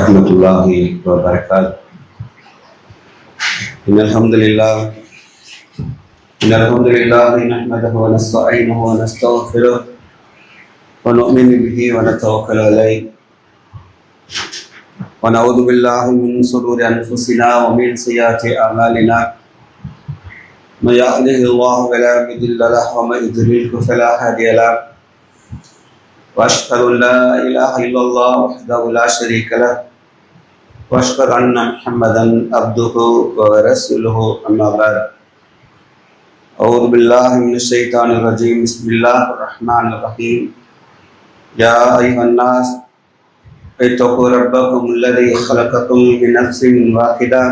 ورحمة الله وبركاته. إن الحمد لله نحمده ونستعينه ونستغفره ونؤمن به ونتوكل عليه ونعوذ بالله من شرور أنفسنا ومن سيئات أعمالنا. من يهده الله فلا مضل له ومن يضلل فلا هادي له. وأشهد أن لا إله إلا الله وحده لا شريك له وأشهد أن محمدا عبده ورسوله أما بعد. أعوذ بالله من الشيطان الرجيم. بسم الله الرحمن الرحيم. يا أيها الناس اتقوا ربكم الذي خلقكم من نفس واحدة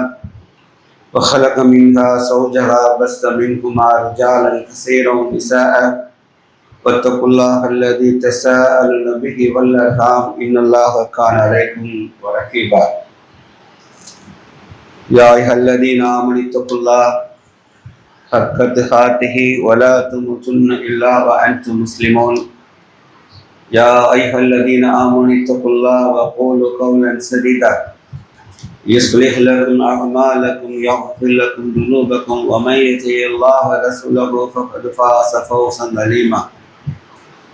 وخلق منها زوجها وبث منهما رجالا كثيرا ونساء واتقوا الله الذي تساءلون به والأرحام إن الله كان عليكم رقيبا. يا أيها الذين آمنوا اتقوا الله حق تقاته ولا تموتن إلا وأنتم مسلمون. يا أيها الذين آمنوا اتقوا الله وقولوا قولا سديدا يصلح لكم أعمالكم يغفر لكم ذنوبكم ومن يطع الله ورسوله فقد فاز فوزا عظيما.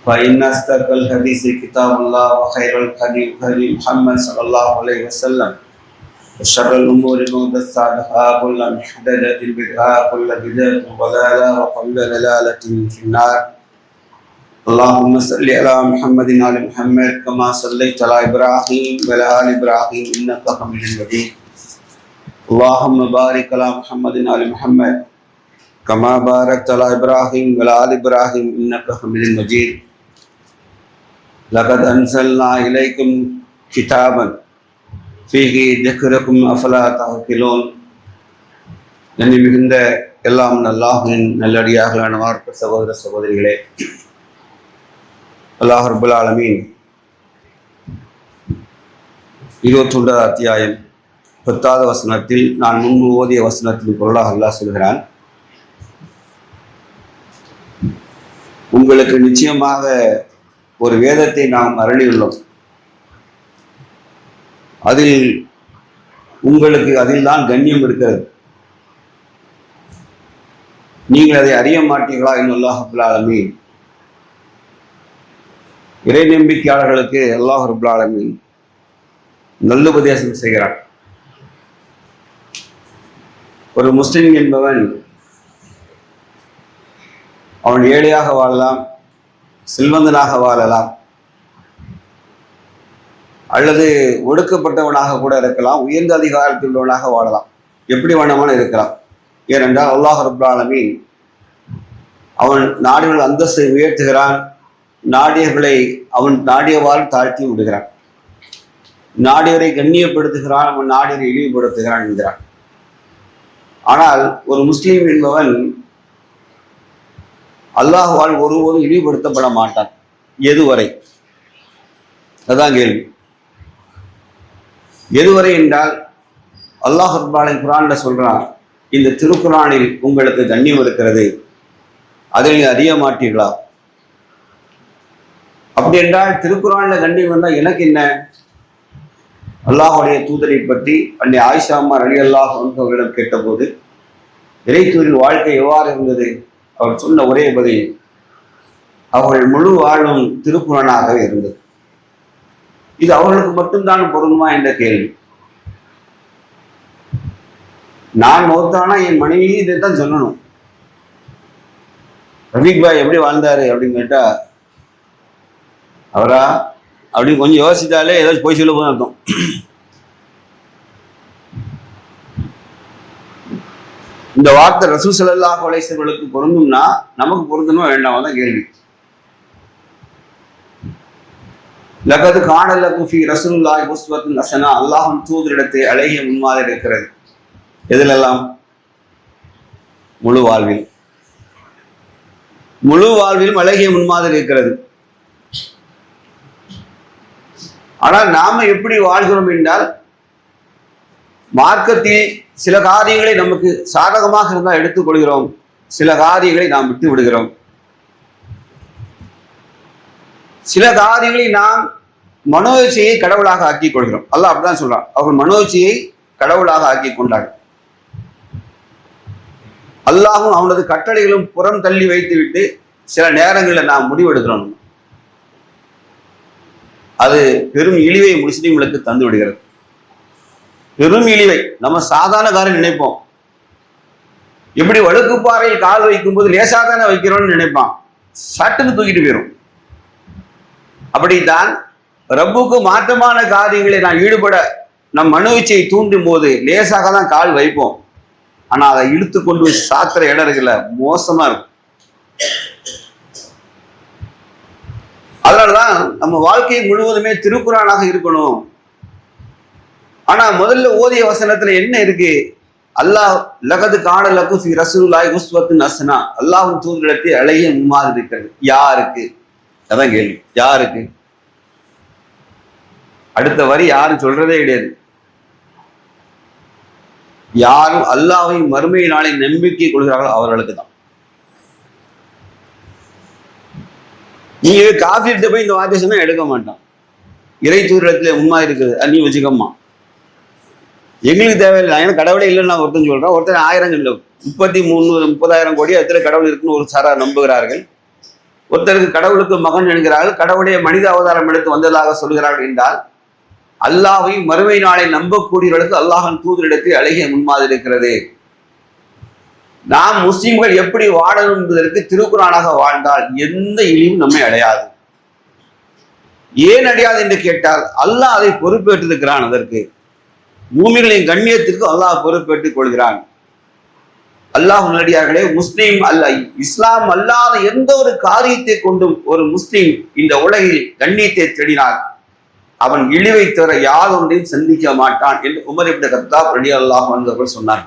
فإن أصدق الحديث كتاب الله وخير الهدي هدي محمد صلى الله عليه وسلم وشر الأمور محدثاتها كل محدثة بدعة كل بدعة ضلالة وكل ضلالة في النار. اللهم صل على محمد وعلى محمد كما صليت على إبراهيم وعلى آل إبراهيم إنك حميد مجيد. اللهم بارك على محمد وعلى محمد كما باركت على إبراهيم وعلى آل إبراهيم إنك حميد مجيد. لقد أنزلنا إليكم كتابا فيه ذكركم أفلا تعقلون. என்னை மிகுந்த எல்லாம் அல்லாஹ்வின் நல்லடியார்களான மார்க்க சகோதர சகோதரிகளே, அல்லாஹ் ரப்பல் ஆலமீன் 21வது அத்தியாயம் 10வது வசனத்தில் நான் முன்பு ஓதிய வசனத்தின் பொருளாக அல்லாஹ் சொல்கிறான், உங்களுக்கு நிச்சயமாக ஒரு வேதத்தை நாம் அருளியுள்ளோம், அதில் தான் கண்ணியம் இருக்கிறது, நீங்கள் அதை அறிய மாட்டீர்களா? அல்லாஹ் ரப்பல் ஆலமீன் இறை நம்பிக்கையாளர்களுக்கு அல்லாஹ் ரப்பல் ஆலமீன் நல்லுபதேசம் செய்கிறார். ஒரு முஸ்லிம் என்பவன் அவன் ஏழையாக வாழலாம், செல்வந்தனாக வாழலாம், அல்லது ஒடுக்கப்பட்டவனாக கூட இருக்கலாம், உயர்ந்த அதிகாரத்தில் உள்ளவனாக வாழலாம், எப்படி வேணுமான இருக்கலாம். ஏனென்றால் அல்லாஹ் ரப்பல் ஆலமீன் அவன் நாடுகள் அந்தஸ்தை உயர்த்துகிறான், நாடியர்களை அவன் நாடியவாறு தாழ்த்தி விடுகிறான், நாடியரை கண்ணியப்படுத்துகிறான், அவன் நாடியரை இழிவுபடுத்துகிறான் என்கிறான். ஆனால் ஒரு முஸ்லீம் என்பவன் அல்லாஹ்வால் ஒருபோதும் இழிவுபடுத்தப்பட மாட்டான். எதுவரை? அதுதான் கேள்வி. எதுவரை என்றால் அல்லாஹ் ரப்பல் ஆலமீன் குர்ஆன்ல சொல்றான், இந்த திருக்குர்ஆனில் உங்களுக்கு கண்ணியம் இருக்கிறது, அதை நீங்கள் அறிய மாட்டீர்களா? அப்படி என்றால் திருக்குர்ஆன்ல கண்ணியம் வந்தால் எனக்கு என்ன? அல்லாஹ்வுடைய தூதரை பற்றி அன்னை ஆயிஷா அம்மா ரலியல்லாஹு அன்ஹா அவர்களிடம் கேட்டபோது இறை தூதரின் வாழ்க்கை எவ்வாறு இருந்தது? அவர் சொன்ன ஒரே பதில், அவர்கள் முழு வாழும் திருக்குர்ஆனாகவே இருந்தது. இது அவர்களுக்கு மட்டும்தான் பொருந்துமா என்ற கேள்வி. நான் மௌத்தானா என் மனைவி இதைத்தான் சொல்லணும். ரஃபீக் பாய் எப்படி வாழ்ந்தாரு அப்படின்னு கேட்டா, அவரா அப்படி கொஞ்சம் யோசித்தாலே ஏதாச்சும் போய் சொல்ல போதும் அர்த்தம். இந்த வார்த்தை ரசூல் ஸல்லல்லாஹு அலைஹி வஸல்லம் பொருந்தும்னா நமக்கு பொருந்தணுமா வேண்டாம் தான் கேள்வி. லகது கான லக்கும் ஃபீ ரசூலுல்லாஹி உஸ்வத்துன் ஹஸனா, அல்லாஹ்வின் தூதரிடத்தை அழகிய முன்மாதிரி இருக்கிறது. எதிலெல்லாம்? முழு வாழ்விலும் அழகிய முன்மாதிரி இருக்கிறது. ஆனால் நாம எப்படி வாழ்கிறோம் என்றால், மார்க்கத்தில் சில காரியங்களை நமக்கு சாதகமாக இருந்தால் எடுத்துக்கொள்கிறோம், சில காரியங்களை நாம் விட்டு விடுகிறோம். சில காரியங்களை நாம் மனோச்சையை கடவுளாக ஆக்கி கொள்கிறோம். அல்லாஹ் அப்படிதான் சொல்றான். அவர்கள் மனோச்சையை கடவுளாக ஆக்கி கொண்டார்கள். அல்லாஹும் அவனது கட்டளைகளும் புறம் தள்ளி வைத்து விட்டு சில நேரங்களில் நாம் முடிவெடுக்கிறோம். அது பெரும் இழிவை முஸ்லிம்களுக்கு தந்து விடுகிறது. பெரும் இழிவை. நம்ம சாதாரண காரியம் நினைப்போம். எப்படி வழுக்குப்பாறையில் கால் வைக்கும் போது லேசாதான வைக்கிறோம்னு நினைப்பான், சட்டுன்னு தூக்கிட்டு போயிடும். அப்படித்தான் ரப்புக்கு மாற்றமான காரியங்களை நான் ஈடுபட நம் மனோச்சையை தூண்டும் போது லேசாக தான் கால் வைப்போம். ஆனா அதை இழுத்து கொண்டு போய் சாத்திர இடம் இருக்குல்ல, மோசமா இருக்கும். அதனாலதான் நம்ம வாழ்க்கை முழுவதுமே திருக்குரானாக இருக்கணும். ஆனா முதல்ல ஓதிய வசனத்துல என்ன இருக்கு? அல்லாஹ் லகது காணலக்கு ஃபி ரசூலுல்லாஹி உஸ்வத்துன் ஹஸனா, அல்லாஹ்வின் தூதரிடத்தில் அழகிய முன்மாதிரி இருக்கிறது. யாருக்கு? அதான் கேள்வி. யாருக்கு? அடுத்த வரி யாரும் சொல்றதே கிடையாது. யாரும் அல்லாஹ்வின் மறுமை நாளை நம்பிக்கை கொள்கிறார்களோ அவர்களுக்கு தான். நீங்க காஃபிட்ட போய் இந்த வார்த்தை சொன்னா எடுக்க மாட்டான். இறை தூதரிடத்துல முன்மாதிரி இருக்குது, நீ வச்சுக்கம்மா, எங்களுக்கு தேவையில்லை. ஏன்னா கடவுளே இல்லைன்னு நான் ஒருத்தன் சொல்றேன். ஒருத்தர் 1000 30,000 கோடி இடத்துல கடவுள் இருக்குன்னு ஒரு சாரார் நம்புகிறார்கள். ஒருத்தருக்கு கடவுளுக்கு மகன் என்கிறார்கள், கடவுளே மனித அவதாரம் எடுத்து வந்ததாக சொல்கிறார்கள். என்றால் அல்லாஹ்வை மறுமை நாளை நம்பக்கூடியவர்களுக்கு அல்லாஹின் தூதரிடத்தில் அழகிய முன்மாதிரி இருக்கிறது. நாம் முஸ்லிம்கள் எப்படி வாழணும் என்பதற்கு திருக்குரானாக வாழ்ந்தால் எந்த இழிவும் நம்மை அடையாது. ஏன் அடையாது என்று கேட்டால் அல்லாஹ் அதை பொறுப்பேற்றிருக்கிறான். அதற்கு மூமின்களின் கண்ணியத்திற்கு அல்லாஹ் பொறுப்பேற்றுக் கொள்கிறான். அல்லாஹ் நல்லடியார்களே, முஸ்லீம் அல்ல, இஸ்லாம் அல்லாத எந்த ஒரு காரியத்தை கொண்டும் ஒரு முஸ்லீம் இந்த உலகில் கண்ணியத்தை தேடினார் அவன் இழிவை தவிர யாதொன்றையும் சந்திக்க மாட்டான் என்று உமர் இப்னு கத்தாப் ரலியல்லாஹு அன்ஹு அவர்கள் சொன்னார்.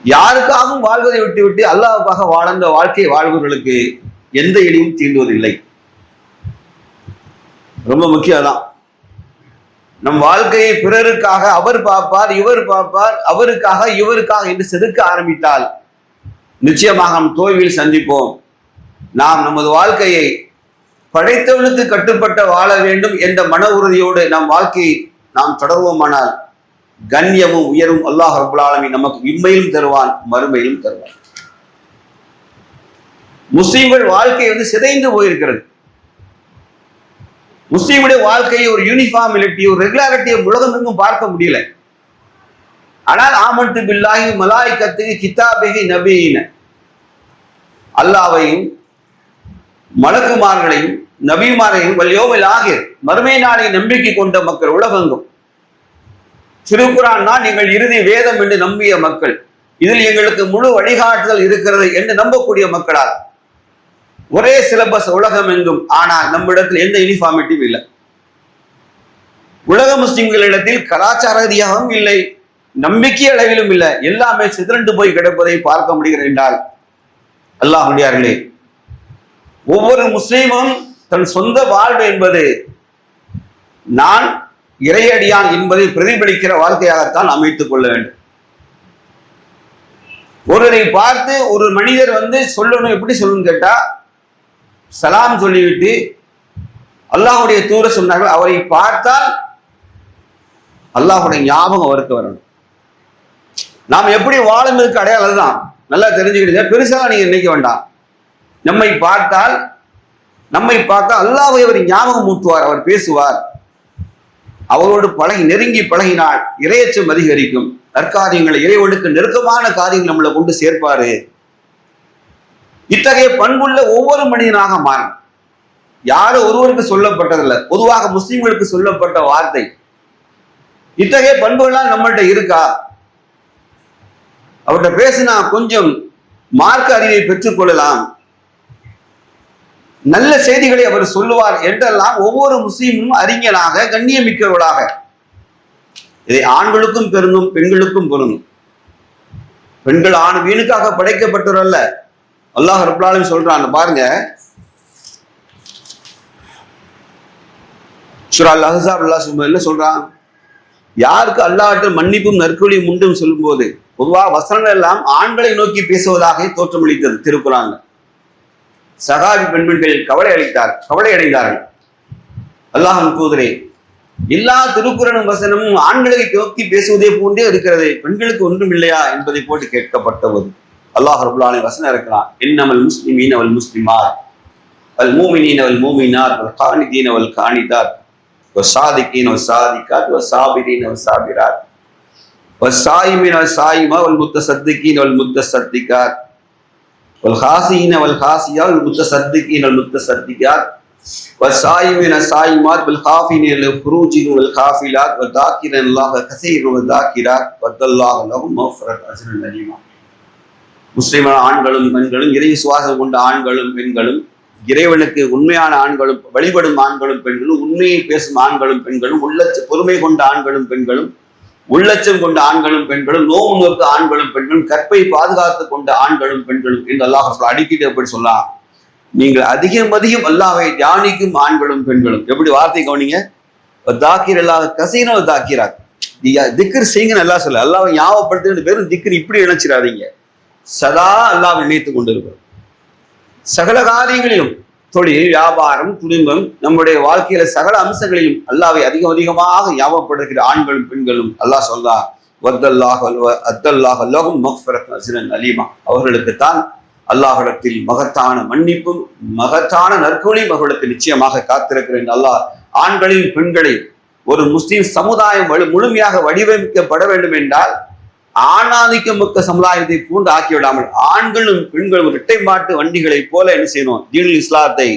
யாருக்காகவும் வாழ்வதை விட்டுவிட்டு அல்லாஹ்வுக்காக வாழ்ந்த வாழ்க்கை வாழ்வர்களுக்கு எந்த இழிவும் தீண்டுவதில்லை. ரொம்ப முக்கியம் தான். நம் வாழ்க்கையை பிறருக்காக அவர் பார்ப்பார், இவர் பார்ப்பார், அவருக்காக இவருக்காக என்று செதுக்க ஆரம்பித்தால் நிச்சயமாக நம் தோல்வியில் சந்திப்போம். நாம் நமது வாழ்க்கையை படைத்தவனுக்கு கட்டுப்பட்ட வாழ வேண்டும் என்ற மன உறுதியோடு நம் வாழ்க்கையை நாம் தொடர்வோமானால் கண்ணியமும் உயரும் அல்லாஹ் ரப்புல் ஆலமீன் நமக்கு இம்மையிலும் தருவான், மறுமையிலும் தருவான். முஸ்லிம்கள் வாழ்க்கை சிதைந்து போயிருக்கிறது. முஸ்லீமுடைய வாழ்க்கையை ஒரு யூனிஃபார்மிலிட்டி, ஒரு ரெகுலாரிட்டியை உலகம் எங்கும் பார்க்க முடியல. ஆனால் ஆமன்து பில்லாஹி மலாயிகத்திஹி கிதாபிஹி நபியின, அல்லாஹ்வையும் மலக்குமார்களையும் நபிமாரையும் வல் யௌமில் ஆகிர், மறுமை நாளை நம்பிக்கை கொண்ட மக்கள் உலகெங்கும். திருக்குரான் தான் எங்கள் இறுதி வேதம் என்று நம்பிய மக்கள், இதில் எங்களுக்கு முழு வழிகாட்டுதல் இருக்கிறது என்று நம்பக்கூடிய மக்களால் ஒரே சிலபஸ் உலகம் எங்கும். ஆனால் நம்மிடத்தில் எந்த யூனிஃபார்மிட்டியும் இல்லை. உலக முஸ்லிம்களிடத்தில் கலாச்சார ரீதியாகவும் இல்லை, நம்பிக்கை அளவிலும் இல்லை. எல்லாமே சிதறண்டு போய் கிடப்பதை பார்க்க முடிகிறது. என்றால் அல்லாஹ்வுடையார்களே, ஒவ்வொரு முஸ்லீமும் தன் சொந்த வாழ்வு என்பது நான் இறையடியான் என்பதை பிரதிபலிக்கிற வாழ்க்கையாகத்தான் அமைத்துக் கொள்ள வேண்டும். ஒருவரை பார்த்து ஒரு மனிதர் சொல்லணும், எப்படி சொல்லணும்னு கேட்டா, சலாம் சொல்லிவிட்டு அல்லாஹ்வுடைய தூதர் சொன்னார்கள், அவரை பார்த்தால் அல்லாஹ்வுடைய ஞாபகம் அவருக்கு வரணும். நாம் எப்படி வாழும் அடையாளம் தான். நல்லா தெரிஞ்சுக்கிடுங்க, பெருசாக நீங்க நினைக்க வேண்டாம். நம்மை பார்த்தால் அல்லாஹ்வை அவர் ஞாபகம் ஊட்டுவார், அவர் பேசுவார். அவரோடு நெருங்கி பழகினால் இறையச்சம் அதிகரிக்கும். நற்காரியங்களை, இறைவனுக்கு நெருக்கமான காரியங்கள் நம்மளை கொண்டு சேர்ப்பாரு. இத்தகைய பண்புள்ள ஒவ்வொரு மனிதனாக மாறும். யாரும் ஒருவருக்கு சொல்லப்பட்டதில்லை, பொதுவாக முஸ்லிம்களுக்கு சொல்லப்பட்ட வார்த்தை. இத்தகைய பண்புகள்லாம் நம்மள்கிட்ட இருக்கா? அவர்கிட்ட பேசினா கொஞ்சம் மார்க்க அறிவை பெற்றுக் கொள்ளலாம், நல்ல செய்திகளை அவர் சொல்லுவார் என்றெல்லாம் ஒவ்வொரு முஸ்லீமும் அறிஞனாக கண்ணியமிக்கவர்களாக. இதை ஆண்களுக்கும் பொருந்தும், பெண்களுக்கும் பொருந்தும். பெண்கள் ஆண் வீணுக்காக படைக்கப்பட்டவரல்ல. அல்லாஹ் ரப்புல் ஆலமீன் சொல்றான் பாருங்க, சூரா அல் அஹ்ஸாப் அல்லாஹ் என்ன சொல்றான்? யாருக்கு அல்லாஹ்விடம் மன்னிப்பும் நற்கூலியும் உண்டும் சொல்லும் போது பொதுவாக வசனங்கள் எல்லாம் ஆண்களை நோக்கி பேசுவதாக தோற்றமளித்தது திருக்குரான். சகாபி பெண்கள் கவலை அடைந்தார்கள். அல்லாஹ்வின் தூதரே, எல்லா திருக்குறளும் வசனமும் ஆண்களை நோக்கி பேசுவதே போன்றே இருக்கிறது, பெண்களுக்கு ஒன்றும் இல்லையா என்பதை போட்டு கேட்கப்பட்டவது. அல்லாஹ் ரப்பல் ஆலமீன் வசனம் இருக்கிறான், இன்னமல் முஸ்லிமீன வல் முஸ்லிமாத் வல் மூமினீன வல் மூமினாத் வல் கானிதீன வல் கானிதாத் வஸ்ஸாதிகீன வஸ்ஸாதிகாத் வஸ்ஸாபிரீன வஸ்ஸாபிராத் வஸ்ஸாயிமீன வஸ்ஸாயிமாத் வல் முத்தஸத்திகீன வல் முத்தஸத்திகாத் வல் ஹாஸீன வல் ஹாஸியாத் வல் முத்தஸத்திகீன வல் முத்தஸத்திகாத் வஸ்ஸாயிமீன ஸாயிமாத் வல் ஹாஃபினீன லில் ஃபுரூஜிஹிம் வல் ஹாஃபிலாத் வதாக்கிரன் அல்லாஹ கஸீரன் வதாக்கிராத் வதல்லாஹு லஹும் மஃஃபிரத் அஜ்ரன் அலீமா. முஸ்லிமான ஆண்களும் பெண்களும், இறை விசுவாசம் கொண்ட ஆண்களும் பெண்களும், இறைவனுக்கு உண்மையான ஆண்களும் வழிபடும் ஆண்களும் பெண்களும், உண்மையை பேசும் ஆண்களும் பெண்களும், பொறுமை கொண்ட ஆண்களும் பெண்களும், உள்ளச்சம் கொண்ட ஆண்களும் பெண்களும், நோவு நோக்கு ஆண்களும் பெண்களும், கற்பை பாதுகாத்து கொண்ட ஆண்களும் பெண்களும் என்று அல்லாஹ் அடிக்கிட்டு எப்படி சொல்லலாம், நீங்கள் அதிகம் அதிகம் அல்லாஹ்வை தியானிக்கும் ஆண்களும் பெண்களும். எப்படி வார்த்தை கவனிங்க, தாக்கிர் அல்லாஹ் கசீனோ தாக்கிறார், திக்ர் செய்யுங்கன்னு அல்லாஹ் சொல்ல, அல்லாஹ்வை ஞாபகப்படுத்து பேரும் திக்ர் இப்படி நினைச்சிடாதீங்க, சதா அல்லாஹ்வை நினைத்து கொண்டிருக்கிறோம். சகல காரியங்களிலும், தொழில், வியாபாரம், குடும்பம், நம்முடைய வாழ்க்கையில சகல அம்சங்களிலும் அல்லாஹ்வை அதிகம் அதிகமாக ஞாபகப்படுத்துகிற ஆண்களும் பெண்களும் அல்லாஹ் சொல்றா, வத்தல்லாஹு லஹும் மஃபிரத் அஜ்ரன் அலீமா, அவர்களுக்குத்தான் அல்லாஹ்விடத்தில் மகத்தான மன்னிப்பும் மகத்தான நற்கூலியும் அவர்களுக்கு நிச்சயமாக காத்திருக்கிறேன். அல்லாஹ் ஆண்களையும் பெண்களையும் ஒரு முஸ்லிம் சமுதாயம் முழுமையாக வடிவமைக்கப்பட வேண்டும் என்றால் ஆணாதிக்கம் மிக்க சமுதாயத்தை பூண்டு ஆக்கிவிடாமல் ஆண்களும் பெண்களும் இரட்டை மாட்டு வண்டிகளை போல என்ன செய்யணும், தீனுல் இஸ்லாத்தை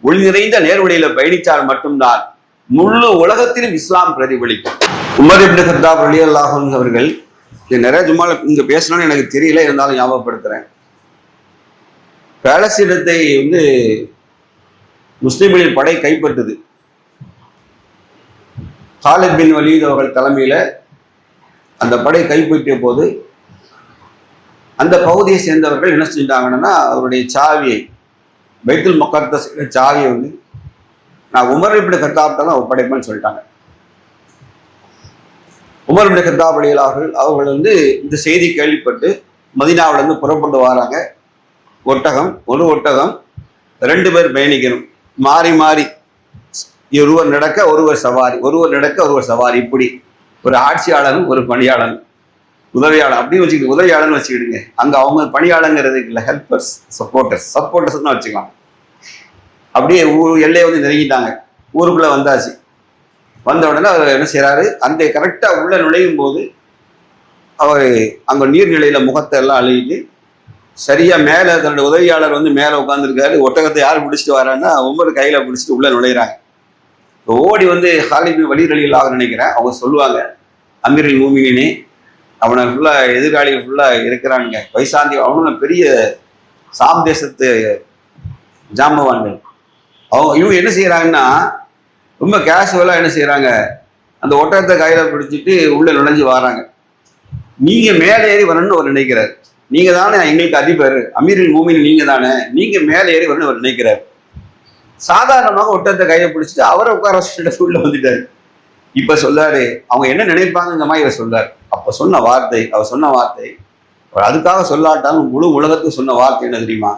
ஒளி நிறைந்த நேர்வழியில பயணித்தால் மட்டும்தான் முழு உலகத்திலும் இஸ்லாம் பிரதிபலிக்கும். உமர் இப்னு கத்தாப் ரலியல்லாஹு அன்ஹு அவர்கள், நிறைய ஜும்மால இங்க பேசணும்னு எனக்கு தெரியல, இருந்தாலும் ஞாபகப்படுத்துறேன். பாலஸ்தீனத்தை முஸ்லிம்களின் படை கைப்பற்றுது. காலித் பின் வலீத் அவர்கள் தலைமையில அந்த படை கைப்பற்றிய போது அந்த பகுதியை சேர்ந்தவர்கள் என்ன செஞ்சாங்கன்னா, அவருடைய சாவியை, பைத்துல் முகத்தஸ் சாவியை நான் உமர் இப்னு கத்தாப் தான் ஒப்படைப்பேன்னு சொல்லிட்டாங்க. உமர் இப்னு கத்தாப் அவர்கள் இந்த செய்தி கேள்விப்பட்டு மதீனாவிலிருந்து புறப்பட்டு வராங்க. ஒரு ஒட்டகம் 2 பேர் பயணிக்கணும், மாறி மாறி, ஒருவர் நடக்க ஒருவர் சவாரி, ஒருவர் நடக்க ஒருவர் சவாரி, இப்படி ஒரு ஆட்சியாளரும் ஒரு பணியாளரும், உதவியாளர் அப்படின்னு வச்சுக்கிட்டு, உதவியாளர்னு வச்சுக்கிடுங்க, அங்க அவங்க பணியாளங்கிறதுக்கு இல்லை, ஹெல்பர்ஸ், சப்போர்ட்டர்ஸ்ன்னு வச்சுக்கலாம். அப்படியே எல்லையை நெருங்கிட்டாங்க, ஊருக்குள்ள வந்தாச்சு. வந்த உடனே அவர் என்ன செய்யறாரு, அந்த கரெக்டா உள்ள நுழையும் போது அவர் அங்க நீர்நிலையில முகத்தை எல்லாம் அழுகிட்டு சரியா மேல தன்னோட உதவியாளர் மேல உட்காந்துருக்காரு. ஒட்டகத்தை யார் பிடிச்சிட்டு வரான்னா ஒவ்வொரு கையில பிடிச்சிட்டு உள்ள நுழைகிறாங்க. ஓடி ஹாலித் பின் வலீத் ரலியல்லாஹு நினைக்கிறேன், அவங்க சொல்லுவாங்க, அமீருல் மூமினீனே, அவனை ஃபுல்லா எதிர்காலிகள் ஃபுல்லா இருக்கிறானுங்க, வைசாந்தி, அவனும் பெரிய சாம் தேசத்து ஜாம்பவான்கள். இவங்க என்ன செய்யறாங்கன்னா, ரொம்ப கேஷுவலா என்ன செய்யறாங்க, அந்த ஒட்டகத்தை கையில பிடிச்சிட்டு உள்ள நுழைஞ்சு வராங்க. நீங்க மேலே ஏறி வரணும்னு அவர் நினைக்கிறார். நீங்க தானே எங்களுக்கு அதிபர், அமீருல் மூமினீன் நீங்க தானே, நீங்க மேலே ஏறி வரணும்னு அவர் நினைக்கிறார். சாதாரணமாக ஒட்டகத்தை கையை பிடிச்சிட்டு அவரை உட்கார உள்ள வந்துட்டாரு. இப்ப சொல்றாரு, அவங்க என்ன நினைப்பாங்க மாதிரி இவர் சொல்றாரு. அப்ப சொன்ன வார்த்தை, அவர் சொன்ன வார்த்தை, அதுக்காக சொல்லாட்டாலும் முழு உலகத்துக்கு சொன்ன வார்த்தை என்ன தெரியுமா,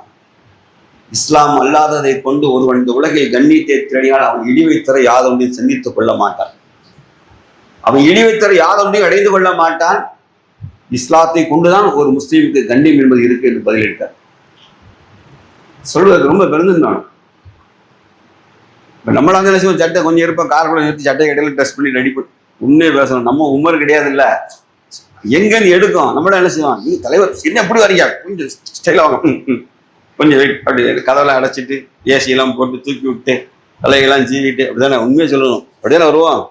இஸ்லாம் அல்லாததை கொண்டு ஒருவன் இந்த உலகில் கண்ணியத்தை தேடினால் அவன் இழிவைத்தர யாதொன்றையும் சந்தித்துக் கொள்ள மாட்டான், அவன் இழிவைத்தர யாதொன்றையும் அடைந்து கொள்ள மாட்டான். இஸ்லாத்தை கொண்டுதான் ஒரு முஸ்லீமுக்கு கண்ணியம் என்பது இருக்கு என்று பதிலளித்தார். சொல்றது ரொம்ப பெருந்தான். இப்போ நம்மளா என்ன செய்வோம், சட்டை கொஞ்சம் இருப்போம், கார்குள்ள நிறுத்தி சட்டை கடையில் ட்ரெஸ் பண்ணி நடிப்பு, உண்மையை பேசணும். நம்ம உமர் கிடையாது இல்லை, எங்கன்னு எடுக்கும். நம்மள என்ன செய்வோம், நீ தலைவர் என்ன எப்படி வரீங்க, கொஞ்சம் ஸ்டைலாக வாங்க, கொஞ்சம் வெயிட், அப்படி கதவெல்லாம் அடைச்சிட்டு ஏசியெல்லாம் போட்டு தூக்கி விட்டு தலையெல்லாம் சீவிட்டு அப்படிதானே உண்மையை சொல்லணும். அப்படிதானே வருவோம்.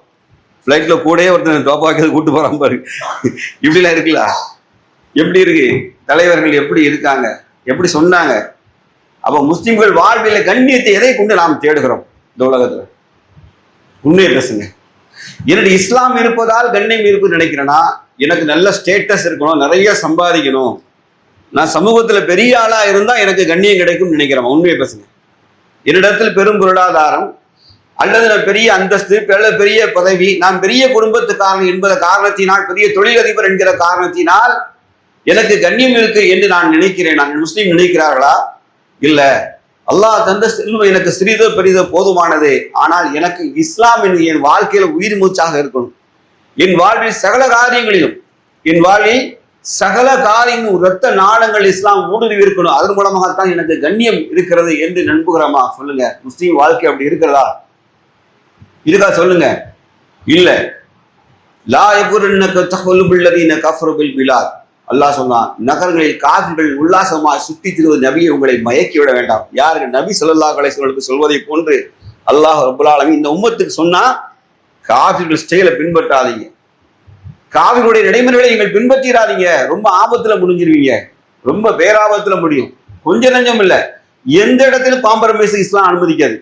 ஃப்ளைட்ல கூடயே ஒருத்தர் டோப்பாக்கிறது கூட்டு போறான் பாரு, இப்படிலாம் இருக்குல்ல. எப்படி இருக்கு தலைவர்கள், எப்படி இருக்காங்க, எப்படி சொன்னாங்க. அப்போ முஸ்லிம்கள் வாழ்வில கண்ணியத்தை எதை கொண்டு நாம் தேடுகிறோம் இந்த உலகத்துல? உண்மையை பேசுங்க. என்னுடைய இஸ்லாம் இருப்பதால் கண்ணியம் இருக்குன்னு நினைக்கிறேன்னா, எனக்கு நல்ல ஸ்டேட்டஸ் இருக்கணும், நிறைய சம்பாதிக்கணும், நான் சமூகத்துல பெரிய ஆளா இருந்தா எனக்கு கண்ணியம் கிடைக்கும் நினைக்கிறேன். உண்மையை பேசுங்க. என்னிடத்தில் பெரும் பொருளாதாரம் அல்லது நான் பெரிய அந்தஸ்து, பெரிய பதவி, நான் பெரிய குடும்பத்துக்காரன் என்பத காரணத்தினால், பெரிய தொழிலதிபர் என்கிற காரணத்தினால் எனக்கு கண்ணியம் இருக்கு என்று நான் நினைக்கிறேன். நான் முஸ்லீம் நினைக்கிறார்களா? இல்ல, அல்லாஹ் தந்த செல்வம் எனக்கு சிறிதோ பெரிதோ போதுமானது. ஆனால் எனக்கு இஸ்லாம் என் வாழ்க்கையில உயிர் மூச்சாக இருக்கணும். என் வாழ்வில் சகல காரியங்களிலும் இரத்த நாளங்கள் இஸ்லாம் ஊடுருவி இருக்கணும். அதன் மூலமாகத்தான் எனக்கு கண்ணியம் இருக்கிறது என்று நம்புகிறோமா? சொல்லுங்க. முஸ்லீம் வாழ்க்கை அப்படி இருக்கிறதா? இருக்கா? சொல்லுங்க. இல்ல. லா யகுர்ன்னக தஹல்லுபில்லதீன கஃபரு பில் பிலாத். அல்லாஹ் சொன்னான், நகரங்களில் காஃபிர்கள் உல்லாசமாக சுற்றி திரிவது நபியை உங்களை மயக்கி விட வேண்டாம். யாருக்கு? நபி ஸல்லல்லாஹு அலைஹி வஸல்லம் சொல்வதை போன்று அல்லாஹ் ரப்பல் ஆலமீன் இந்த உம்மத்துக்கு சொன்னா, காஃபிர்கள் ஸ்டைலை பின்பற்றாதீங்க, காஃபிர்களுடைய நடைமுறைகளை நீங்கள் பின்பற்றிடாதீங்க, ரொம்ப ஆபத்துல முடிஞ்சிருவீங்க, ரொம்ப பேராபத்துல முடியும். கொஞ்ச நஞ்சம் இல்ல, எந்த இடத்திலும் காம்ப்ரமைஸ் இஸ்லாம் அனுமதிக்காது.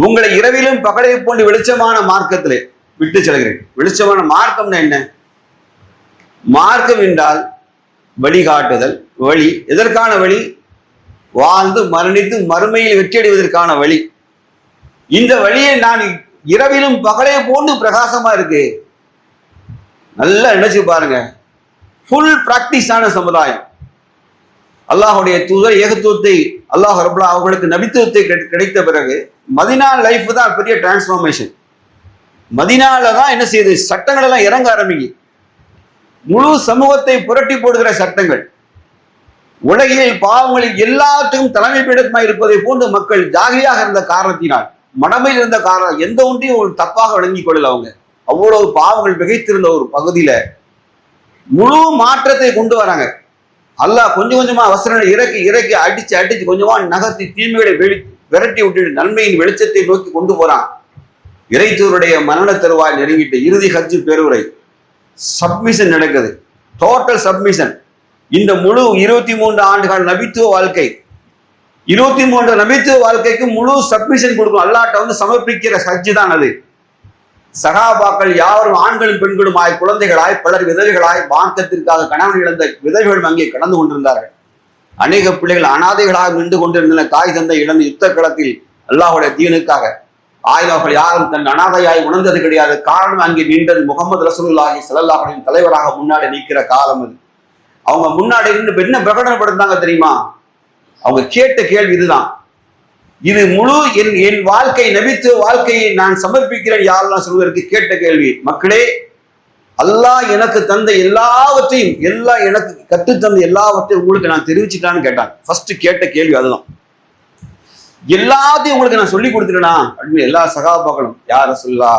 உங்களை இரவிலும் பகலை போன்று வெளிச்சமான மார்க்கத்திலே விட்டு செல்கிறேன். வெளிச்சமான மார்க்கம்னா என்ன? மார்க்கம் என்றால் வழிகாட்டுதல், வழி. எதற்கான வழி? வாழ்ந்து மரணித்து மறுமையில் வெற்றியடைவதற்கான வழி. இந்த வழியை நான் இரவிலும் பகலே போன்று பிரகாசமா இருக்கு. நல்லா நினைச்சு பாருங்க. ஃபுல் பிராக்டிஸான சமுதாயம். அல்லாஹுடைய தூதர் ஏகத்துவத்தை, அல்லாஹ் ரப்பல் அவர்களுக்கு நபித்துவத்தை கிடைத்த பிறகு மதீனா லைஃப் தான் பெரிய டிரான்ஸ்ஃபார்மேஷன். மதீனால தான் என்ன செய்யுது? சட்டங்கள் எல்லாம் இறங்க ஆரம்பிக்கு. முழு சமூகத்தை புரட்டி போடுகிற சட்டங்கள். உலகில் பாவங்களில் எல்லாத்துக்கும் தலைமை பீடமாக இருப்பதை போன்று மக்கள் ஜாகியாக இருந்த காரணத்தினால், மடமையில் இருந்த காரணம், எந்த ஒன்றையும் ஒரு தப்பாக வழங்கிக் கொள்ளல. அவங்க அவ்வளவு பாவங்கள் மிகைத்திருந்த ஒரு பகுதியில முழு மாற்றத்தை கொண்டு வராங்க. அல்லாஹ் கொஞ்சம் கொஞ்சமா வசனங்களை இறக்கி அடிச்சு கொஞ்சமா நகர்த்தி தீமைகளை விரட்டி விட்டு நன்மையின் வெளிச்சத்தை நோக்கி கொண்டு போறான். இறைத்தூருடைய மரண தருவாய் நெருங்கிட்டு இறுதி ஹஜ் பேருரை சப்மிஷன் நடக்குது. Total submission. இந்த முழு 23 ஆண்டுகள் நபித்துவ வாழ்க்கை, 23 நபித்துவ வாழ்க்கைக்கு முழு சப்மிஷன் கொடுக்கும். அல்லாஹ்ட்ட வந்து சமர்ப்பிக்கிற ஹஜ் தான் அது. சகாபாக்கள் யாவரும் ஆண்களும் பெண்களுமாய், குழந்தைகளாய், பலர் விதவைகளாய், மார்க்கத்திற்காக கணவன் இழந்த விதவைகளும் அங்கே கடந்து கொண்டிருந்தார்கள். அநேக பிள்ளைகள் அனாதைகளாக நின்று கொண்டிருந்தன. தாய் தந்தை இழந்த யுத்த களத்தில் அல்லாஹுடைய தீனுக்காக. ஆய்வார்கள் யாரும் தன் அனாதையாய் உணர்ந்தது கிடையாது. காரணம் அங்கே நின்றது முகமது ரசூலுல்லாஹி ஸல்லல்லாஹு அலைஹி வஸல்லம் தலைவராக முன்னாடி நிற்கிற காலம் அது. அவங்க முன்னாடி நின்று என்ன பிரகடனப்படுத்தாங்க தெரியுமா? அவங்க கேட்ட கேள்வி இதுதான். இது முழு என் வாழ்க்கை, நபித்துவ வாழ்க்கையை நான் சமர்ப்பிக்கிறேன் யாரெல்லாம் சொல்வதற்கு கேட்ட கேள்வி. மக்களே, அல்லாஹ் எனக்கு தந்த எல்லாவற்றையும், எனக்கு கற்றுத்தந்த எல்லாவற்றையும் உங்களுக்கு நான் தெரிவிச்சுட்டான்னு கேட்டாங்க. ஃபர்ஸ்ட் கேட்ட கேள்வி அதுதான். எல்லாத்தையும் உங்களுக்கு நான் சொல்லி கொடுத்துட்டேனா அப்படின்னு எல்லா சகாபாக்களும், யார சொல்லா?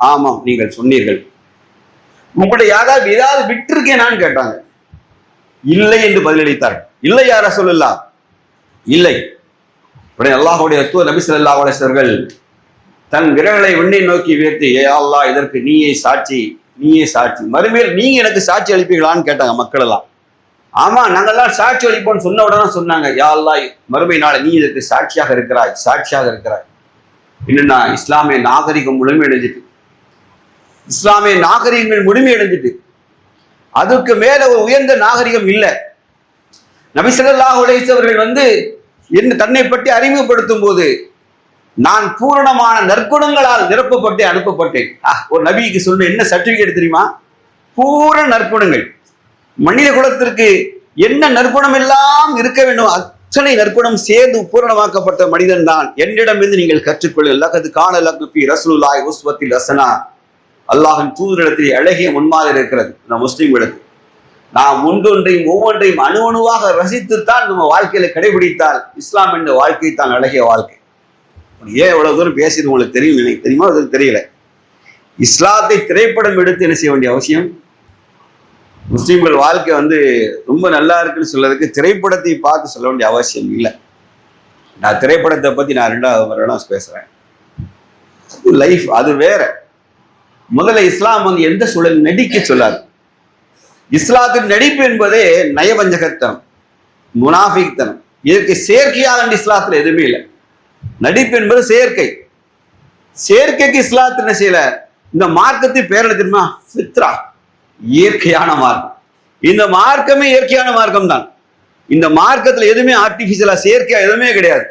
ஆமாம், நீங்கள் சொன்னீர்கள். உங்களுடைய ஏதாவது விட்டுருக்கேனான்னு கேட்டாங்க. இல்லை என்று பதிலளித்தார்கள். இல்லை யார சொல்லலா? இல்லை. உடனே அல்லாஹுடைய தூதர் நபி ஸல்லல்லாஹு அலைஹி வஸல்லம் தன் விரல்களை விண்ணை நோக்கி உயர்த்தி, ஏ அல்லாஹ், இதற்கு நீயே சாட்சி. மறுமையில் நீங்க எனக்கு சாட்சி அளிப்பீங்களான்னு கேட்டாங்க மக்கள் எல்லாம். ஆமா, நாங்கெல்லாம் சாட்சி அளிப்போம்னு சொன்ன உடனே சொன்னாங்க, யா அல்லாஹ், மறுமை நாள நீ இதற்கு சாட்சியாக இருக்கிறாய். என்னன்னா, இஸ்லாமிய நாகரிகம் முழுமையடைஞ்சிட்டு, இஸ்லாமிய நாகரிகங்கள் முழுமையடைஞ்சிட்டு, அதுக்கு மேல ஒரு உயர்ந்த நாகரிகம் இல்லை. நபி ஸல்லல்லாஹு அலைஹி வஸல்லம் வந்து என்ன தன்னை பற்றி அறிமுகப்படுத்தும் போது, நான் பூரணமான நற்குணங்களால் நிரப்பப்பட்டு அனுப்பப்பட்டேன். ஒரு நபிக்கு சொன்ன என்ன சர்டிபிகேட் தெரியுமா? பூரண நற்குணங்கள். மனித குலத்திற்கு என்ன நற்குணம் எல்லாம் இருக்க வேண்டும், அத்தனை நற்குணம் சேர்ந்து பூரணமாக்கப்பட்ட மனிதன் தான். என்னிடமிருந்து நீங்கள் கற்றுக்கொள்ளுங்கள். லகத் கான லக்கும் ஃபீ ரசூலில்லாஹி உஸ்வத்துன் ஹஸனா. அல்லாஹ்வின் தூதரிடத்தில் அழகிய முன்மாதிரி இருக்கிறது. நம்ம முஸ்லிம்களுக்கு நாம் ஒவ்வொன்றையும் அணுவாக ரசித்துத்தான் நம்ம வாழ்க்கையில கடைபிடித்தால் இஸ்லாம் என்ற வாழ்க்கை தான் அழகிய வாழ்க்கை. ஏன் இவ்வளவு தூரம் பேசிட்டு உங்களுக்கு தெரியும், எனக்கு தெரியுமா? அது தெரியல. இஸ்லாத்தை திரைப்படம் எடுத்து என்ன செய்ய வேண்டிய அவசியம்? முஸ்லீம்கள் வாழ்க்கை வந்து ரொம்ப நல்லா இருக்குன்னு சொல்றதுக்கு திரைப்படத்தை பார்த்து சொல்ல வேண்டிய அவசியம் இல்லை. நான் திரைப்படத்தை பத்தி நான் 2வது வருடம் பேசுறேன். லைஃப் அது வேற. முதல்ல இஸ்லாம் வந்து எந்த சூழல் நடிக்க சொல்லாது. இஸ்லாத்தின் நடிப்பு என்பதே நயவஞ்சகத்தனம், முனாஃபிக்தனம். இதற்கு செயற்கையாக இஸ்லாத்துல எதுவுமே இல்லை. நடிப்பு என்பது செயற்கைக்கு இஸ்லாத்துல என்ன செய்யல. இந்த மார்க்கத்தின் பேர் என்ன தெரியுமா? ஃபித்ரா, இயற்கையான மார்க்கம். இந்த மார்க்கமே இயற்கையான மார்க்கம் தான். இந்த மார்க்கத்துல எதுவுமே ஆர்டிபிஷியலா செயற்கையா எதுவுமே கிடையாது.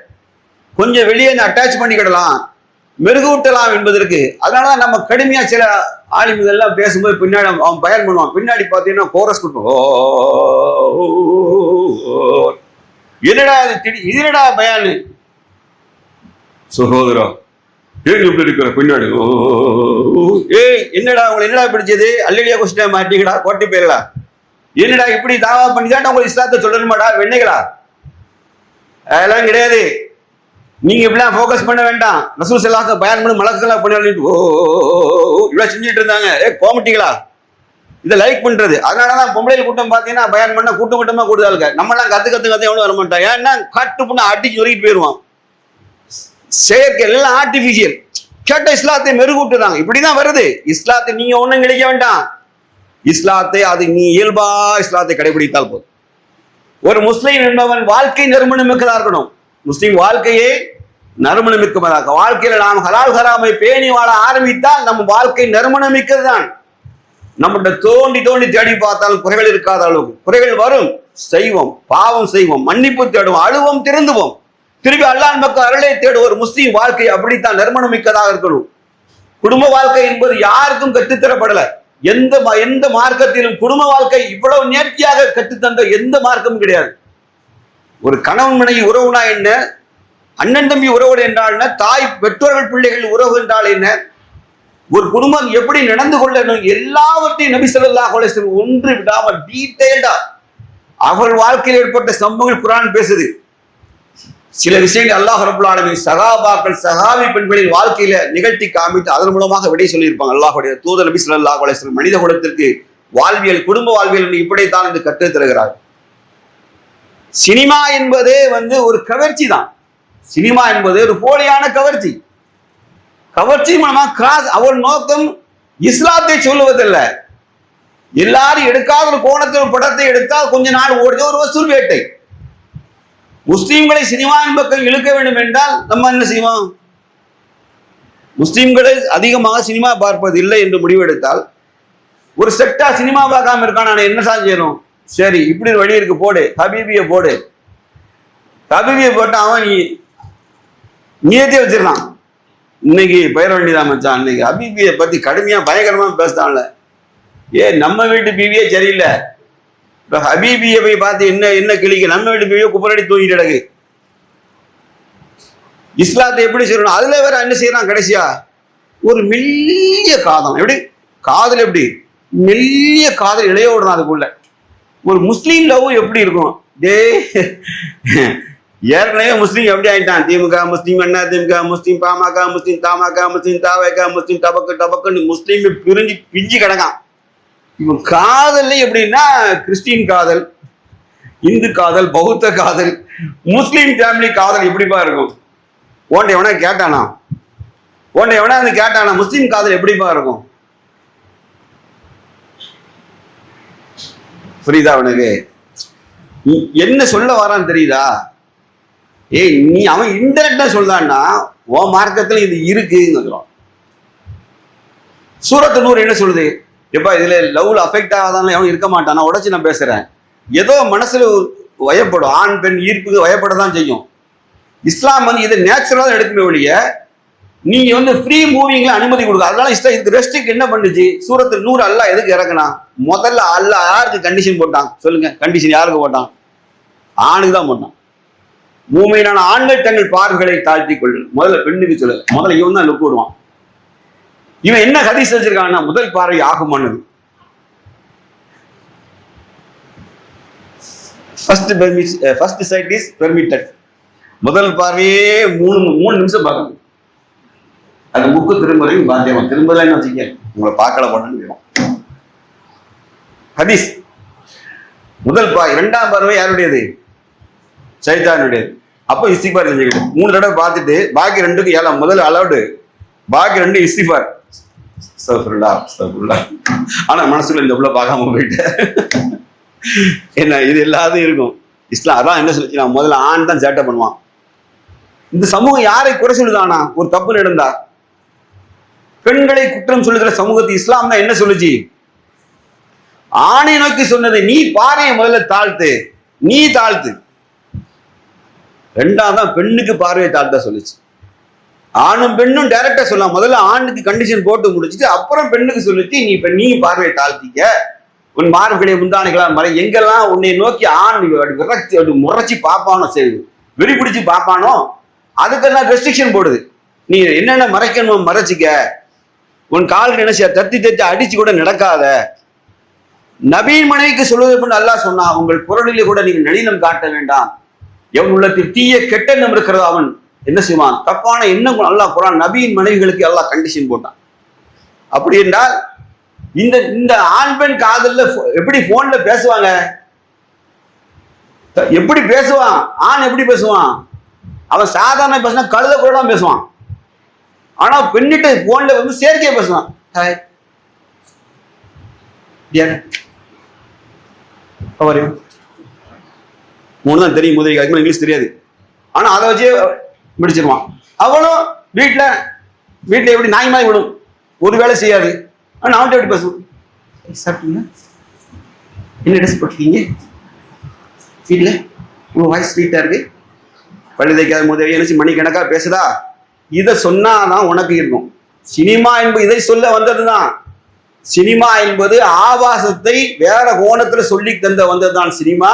கொஞ்சம் வெளியே அட்டாச் பண்ணிக்கிடலாம், மெருகூட்டலாம் என்பதற்கு. அதனாலதான் நம்ம கடுமையா சில ஆலிம்கள் எல்லாம் பேசும்போது பின்னாடி அவன் பயன் பண்ணுவான். பின்னாடி பார்த்தீங்கன்னா கோரஸ் கொடுப்போம். என்னடா இது என்னடா பயானு சகோதரா ஏன் இப்படி இருக்கிற பின்னாடி என்னடா உங்களை என்னடா பிடிச்சது அல்லடியா கொஸ்டின் மாட்டீங்களா கோட்டை பேர்களா என்னடா இப்படி தாவா பண்ணிதான் உங்களுக்கு இஸ்லாத்தை சொல்லணுமாடா வெண்ணைகளா அதெல்லாம் கிடையாது. நீங்க இப்படிலாம் ஃபோக்கஸ் பண்ண வேண்டாம். ரசூல் ஸல்லல்லாஹு அலைஹி பயான் பண்ணி மலக்குகளா பண்ணி இவ்வளவு செஞ்சுட்டு இருந்தாங்க. கோமிட்டிகளா இதை லைக் பண்றது. அதனாலதான் பொம்பளைகள் கூட்டம் பாத்தீங்கன்னா பயான் பண்ண கூட்டமா கூடுதல். நம்ம எல்லாம் கத்து எவ்வளவு வர மாட்டோம். ஏன்னா கட்டு பண்ண அடிச்சு சொல்லிட்டு போயிருவான். செயற்கை எல்லாம் ஆர்டிபிஷியல். கேட்ட இஸ்லாத்தை மெருகூட்டுறாங்க. இப்படிதான் வருது. இஸ்லாத்தை நீங்க ஒண்ணும் கிடைக்க வேண்டாம். இஸ்லாத்தை அது நீ இயல்பா இஸ்லாத்தை கடைபிடித்தால் போதும். ஒரு முஸ்லீம் என்பவன் வாழ்க்கை நறுமணம் மிக்கதா இருக்கணும். முஸ்லீம் வாழ்க்கையே நறுமணம் மிக்கதாக. வாழ்க்கையில நாம் ஹலால் ஹராமை பேணி வாழ ஆரம்பித்தால் நம் வாழ்க்கை நறுமணம் மிக்கது தான். நம்மகிட்ட தோண்டி தேடி பார்த்தால் குறைகள் இருக்காத அளவுக்கு குறைகள் வரும். செய்வோம், பாவம் செய்வோம், மன்னிப்பு தேடுவோம், அழுவோம், திருந்துவோம், திருப்பி அல்லாஹ் பக்கம் அருளை தேடும். ஒரு முஸ்லீம் வாழ்க்கை அப்படித்தான் நறுமணம் மிக்கதாக இருக்கணும். குடும்ப வாழ்க்கை என்பது யாருக்கும் கற்றுத்தரப்படல. எந்த மார்க்கத்திலும் குடும்ப வாழ்க்கை இவ்வளவு நேர்த்தியாக கற்றுத்தந்த எந்த மார்க்கமும் கிடையாது. ஒரு கணவன் மனைவி உறவுனா என்ன, அண்ணன் தம்பி உறவு என்றால் என்ன, தாய் பெற்றோர்கள் பிள்ளைகள் உறவு என்றால் என்ன, ஒரு குடும்பம் எப்படி நடந்து கொள்ளணும், எல்லாவற்றையும் நபி ஸல்லல்லாஹு அலைஹி வஸல்லம் ஒன்று விடாமல் டீடைல்டா அவர்கள் வாழ்க்கையில் ஏற்பட்ட சம்பவங்கள் குர்ஆன் பேசுது. சில விஷயங்கள் அல்லாஹ் ரப்பல் ஆலமீன் சஹாபாக்கள் சஹாபி பெண்களின் வாழ்க்கையில நிகழ்த்தி காமித்து அதன் மூலமாக விடை சொல்லியிருப்பாங்க. அல்லாஹ்வுடைய தூதர் நபி ஸல்லல்லாஹு அலைஹி வஸல்லம் மனித குலத்திற்கு வாழ்வியல் குடும்ப வாழ்வியல் இப்படித்தான் என்று கற்றுத் தருகிறார். சினிமா என்பதே ஒரு கவர்ச்சி தான். சினிமா என்பது ஒரு போலியான கவர்ச்சி. கவர்ச்சி மூலமா அவள் நோக்கம் இஸ்லாத்தை சொல்லுவதில்லை. எல்லாரும் எடுக்காத ஒரு கோணத்தில் படத்தை எடுத்தால் கொஞ்ச நாள் ஓடுது, ஒரு வசூல் வேட்டை. முஸ்லீம்களை சினிமாவின் பக்கம் இழுக்க வேண்டும் என்றால் நம்ம என்ன செய்வோம்? முஸ்லீம்களை அதிகமாக சினிமா பார்ப்பது இல்லை என்று முடிவெடுத்தால் ஒரு செட்டா சினிமா பார்க்காம இருக்கான். நான் என்ன செய்யணும்? சரி, இப்படி ஒரு வழி இருக்கு, போடு ஹபீபியை போடு. ஹபீபியை போட்டு அவன் நீயத்தே வச்சிருக்கான். இன்னைக்கு பயிர வேண்டியதான் மச்சான். இன்னைக்கு ஹபீபியை பத்தி கடுமையா பயங்கரமா பேசுறான்ல. நம்ம வீட்டு பீவியே சரியில்லை. இப்ப ஹபீபியை போய் பார்த்து என்ன கிளிக்க, நம்ம வீட்டு பீவியை குப்பரடி தூங்கிட்டு கிடக்கு. இஸ்லாத்தை எப்படி செய்யணும்? அதுல வேற என்ன செய்யறான்? கடைசியா ஒரு மெல்லிய காதல். எப்படி காதல்? எப்படி மெல்லிய காதல் இளையோடுறான். அதுக்குள்ள ஒரு முஸ்லீம் லவ் எப்படி இருக்கும்? ஏற்கனவே முஸ்லீம் எப்படி ஆயிட்டான்? திமுக முஸ்லீம், அண்ணா திமுக முஸ்லீம், பாமக முஸ்லீம், தமாக முஸ்லீம், தாவக முஸ்லீம், டபக்குன்னு முஸ்லீம் பிஞ்சு கிடக்கான். இவன் காதல் எப்படின்னா கிறிஸ்டின் காதல், இந்து காதல், பௌத்த காதல், முஸ்லீம் ஃபேமிலி காதல் எப்படிப்பா இருக்கும்? ஓண்ட எவனா கேட்டானா? முஸ்லீம் காதல் எப்படிப்பா இருக்கும்? புரியுதா அவனுக்கு? என்ன சொல்ல வரான்னு தெரியுதா? நீ அவன் இன்டெரக்டா சொல்றான்னா உன் மார்க்கத்துல இது இருக்குன்னு சொல்லுவான். சூரத்து நூர் என்ன சொல்லுது? எப்பா இதுல லவ்ல அஃபெக்ட் ஆகாதான் அவன் இருக்க மாட்டான். நான் உடச்சு நான் பேசுறேன். ஏதோ மனசுல வயப்படும். ஆண் பெண் ஈர்ப்புக்கு வயப்படதான் செய்யும். இஸ்லாம் இதை நேச்சுரலா எடுக்குமே ஒழிய நீங்க ஃப்ரீ மூவிங்ல அனுமதி கொடுக்க. அதனால இதுக்கு ரெஸ்ட்ரிக்ட் என்ன பண்ணுச்சு? சூரத்து நூறு அல்லாஹ் எதுக்கு இறக்குனா? முதல்ல அல்லாஹ் யாருக்கு கண்டிஷன் போட்டான் சொல்லுங்க? கண்டிஷன் யாருக்கு போட்டான்? ஆணுக்கு தான் போட்டான். மூமினான ஆண்கள் தங்கள் பார்வைகளை தாழ்த்திக் கொள். முதல்ல பெண்ணுக்கு சொல்லல. முதல்ல இவன் தான் லுக் விடுவான். இவன் என்ன ஹதீஸ் வச்சிருக்கான்னா முதல் பார்வை ஆகுமானது. First sight is permitted. முதல் பார்வையே மூணு நிமிஷம் பார்க்கணும். அது புக்கு திரும்புறையும் பாத்தியம் திரும்பலன்னு வச்சுக்க உங்களை பார்க்கல பண்ணு. ஹதீஸ் முதல் இரண்டாம் பார்வை யாருடையது? சைத்தானுடையது. அப்போ இஸ்திஃபார் செஞ்சுக்கிட்டு 3 தடவை பார்த்துட்டு பாக்கி 2க்கு ஏழாம். முதல் அலவுடு, பாக்கி 2 இஸ்திஃபார். ஆனா மனசுல இந்த உள்ள பார்க்காம போயிட்டேன். என்ன இது எல்லாத்தையும் இருக்கும். இஸ்லாம் அதான் என்ன சொல்லிச்சு? நான் முதல்ல ஆண் தான் சேட்டை பண்ணுவான். இந்த சமூகம் யாரை குறை சொல்லுதானா? ஒரு தப்பு நடந்தா பெண்களை குற்றம் சொல்லுகிற சமூகத்தை இஸ்லாம் தான் என்ன சொல்லுச்சு? ஆணை நோக்கி சொன்னது நீ பார்வையை முதல்ல தாழ்த்து, நீ தாழ்த்து. ரெண்டாம் தான் பெண்ணுக்கு பார்வையை தாழ்த்த சொல்லுச்சு. ஆணும் பெண்ணும் டைரக்டா சொல்லலாம். முதல்ல ஆணுக்கு கண்டிஷன் போட்டு முடிச்சுட்டு அப்புறம் பெண்ணுக்கு சொல்லிச்சு நீ பார்வையை தாழ்த்திக்க. உன் மார்புகளை முந்தானைகளால் மறை, எங்கெல்லாம் உன்னை நோக்கி ஆண் விரக்தி முறைச்சி பார்ப்பானோ, சரி வெறி பிடிச்சி பார்ப்பானோ அதுக்கெல்லாம் ரெஸ்ட்ரிக்ஷன் போடுது. நீ என்னென்ன மறைக்கணும் மறைச்சிக்க, உன் கால்கள் என்ன செய்ய தத்தி தத்தி அடிச்சு கூட நடக்காத. நபியின் மனைவிக்கு சொல்வது அல்லாஹ் சொன்னா, உங்கள் பொருளிலே கூட நீங்கள் நளினம் காட்ட வேண்டாம். எவன் உள்ளத்தில் தீய கெட்டெண்ணம் இருக்கிறதோ அவன் என்ன செய்வான், தப்பான எண்ணம். அல்லாஹ் குர்ஆன் நபியின் மனைவிகளுக்கு எல்லாம் கண்டிஷன் போட்டான். அப்படி என்றால் இந்த இந்த ஆண் பெண் காதல்ல எப்படி போன்ல பேசுவாங்க, எப்படி பேசுவான்? ஆண் எப்படி பேசுவான்? அவன் சாதாரண பேசினா கழுத கூட தான் பேசுவான். ஆனா பெண்ணிட்டு போன்ல வந்து செயற்கையா பேசுவான். தான் தெரியும், முதலில் அதுக்கு இங்கிலீஷ் தெரியாது. ஆனா அதை வச்சு முடிச்சிருவான். அவனும் வீட்டுல எப்படி நாய் மாதிரி விடும், ஒரு வேலை செய்யாது. ஆனா அவன்கிட்ட எப்படி பேசுவான், சாப்பிட்டீங்க, என்ன ட்ரெஸ் போட்டிருக்கீங்க, வீட்டுல உங்க வாய்ஸ் ஸ்வீட்டா இருக்கு, பள்ளி தைக்காத முதல் எழுச்சி மணிக்கணக்கா பேசுதா. இதை சொன்னாதான் உனக்கு இருக்கும். சினிமா என்பது இதை சொல்ல வந்ததுதான். சினிமா என்பது ஆபாசத்தை வேற கோணத்துல சொல்லி தந்த வந்ததுதான் சினிமா.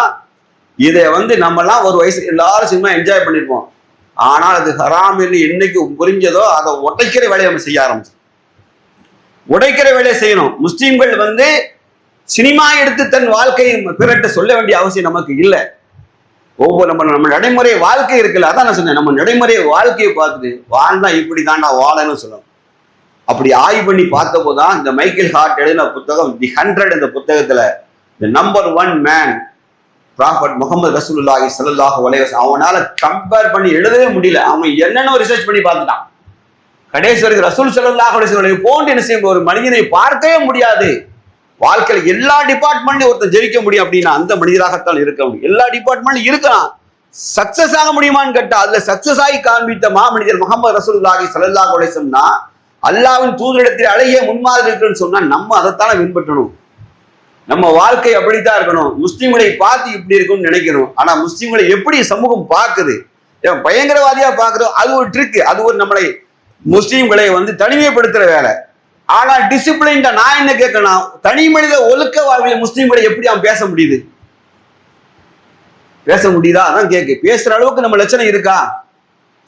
இதை வந்து நம்மலாம் ஒரு வயசு எல்லாரும் சினிமா என்ஜாய் பண்ணிருப்போம். ஆனால் அது ஹராம் என்று என்னைக்கு புரிஞ்சதோ அதை உடைக்கிற வேலையை நம்ம செய்ய ஆரம்பிச்சோம். உடைக்கிற வேலையை செய்யணும். முஸ்லீம்கள் வந்து சினிமா எடுத்து தன் வாழ்க்கையை பிறட்ட சொல்ல வேண்டிய அவசியம் நமக்கு இல்லை. ஒவ்வொரு நம்ம நடைமுறை வாழ்க்கை இருக்குல்ல, அதான் நான் சொன்னேன், நம்ம நடைமுறை வாழ்க்கையை பார்த்துட்டு வாழ்ந்தா இப்படி தாண்டா வாழன்னு சொல்லணும். அப்படி ஆய்வு பண்ணி பார்த்த போதுதான் இந்த மைக்கேல் ஹார்ட் எழுதின புத்தகம் தி 100 இந்த புத்தகத்துல the number 1 man prophet Muhammad ரசூலுல்லாஹி ஸல்லல்லாஹு அலைஹி வஸல்லம் அவனால கம்பேர் பண்ணி எழுதவே முடியல. அவன் என்னென்ன ரிசர்ச் பண்ணி பார்த்துட்டான். கடைசி வரைக்கும் ரசூல் ஸல்லல்லாஹு அலைஹி வஸல்லம் போன்று என்ன செய்யும் ஒரு மனிதனை பார்க்கவே முடியாது. வாழ்க்கையில் எல்லா டிபார்ட்மெண்ட்லையும் ஒருத்தர் ஜெயிக்க முடியும் அப்படின்னா அந்த மனிதராகத்தான் இருக்க முடியும். எல்லா டிபார்ட்மெண்ட்லையும் இருக்கலாம். சக்சஸ் ஆக முடியுமான்னு கேட்டா அதுல சக்சஸ் ஆகி காண்பித்த மாமனிதர் முகமது ரசூலுல்லாஹி ஸல்லல்லாஹு அலைஹி வஸல்லம் அல்லாஹ்வின் தூதரிடத்தில் அழகிய முன்மாதிரி இருக்குன்னு சொன்னா நம்ம அதைத்தானே பின்பற்றணும். நம்ம வாழ்க்கை அப்படித்தான் இருக்கணும். முஸ்லீம்களை பார்த்து இப்படி இருக்கும்னு நினைக்கணும். ஆனா முஸ்லீம்களை எப்படி சமூகம் பார்க்குது, பயங்கரவாதியா பார்க்குறோம், அது ஒரு ட்ரிக். அது ஒரு நம்மளை முஸ்லீம்களை வந்து தனிமைப்படுத்துற வேலை. ஆனா டிசிப்ளின் நான் என்ன கேட்கணும், தனி மனித ஒழுக்க வாழ்க்கையில முஸ்லீம்களை எப்படி அவன் பேச முடியுது, பேச முடியுதா? அதான் கேட்கு. பேசுற அளவுக்கு நம்ம லட்சணம் இருக்கா?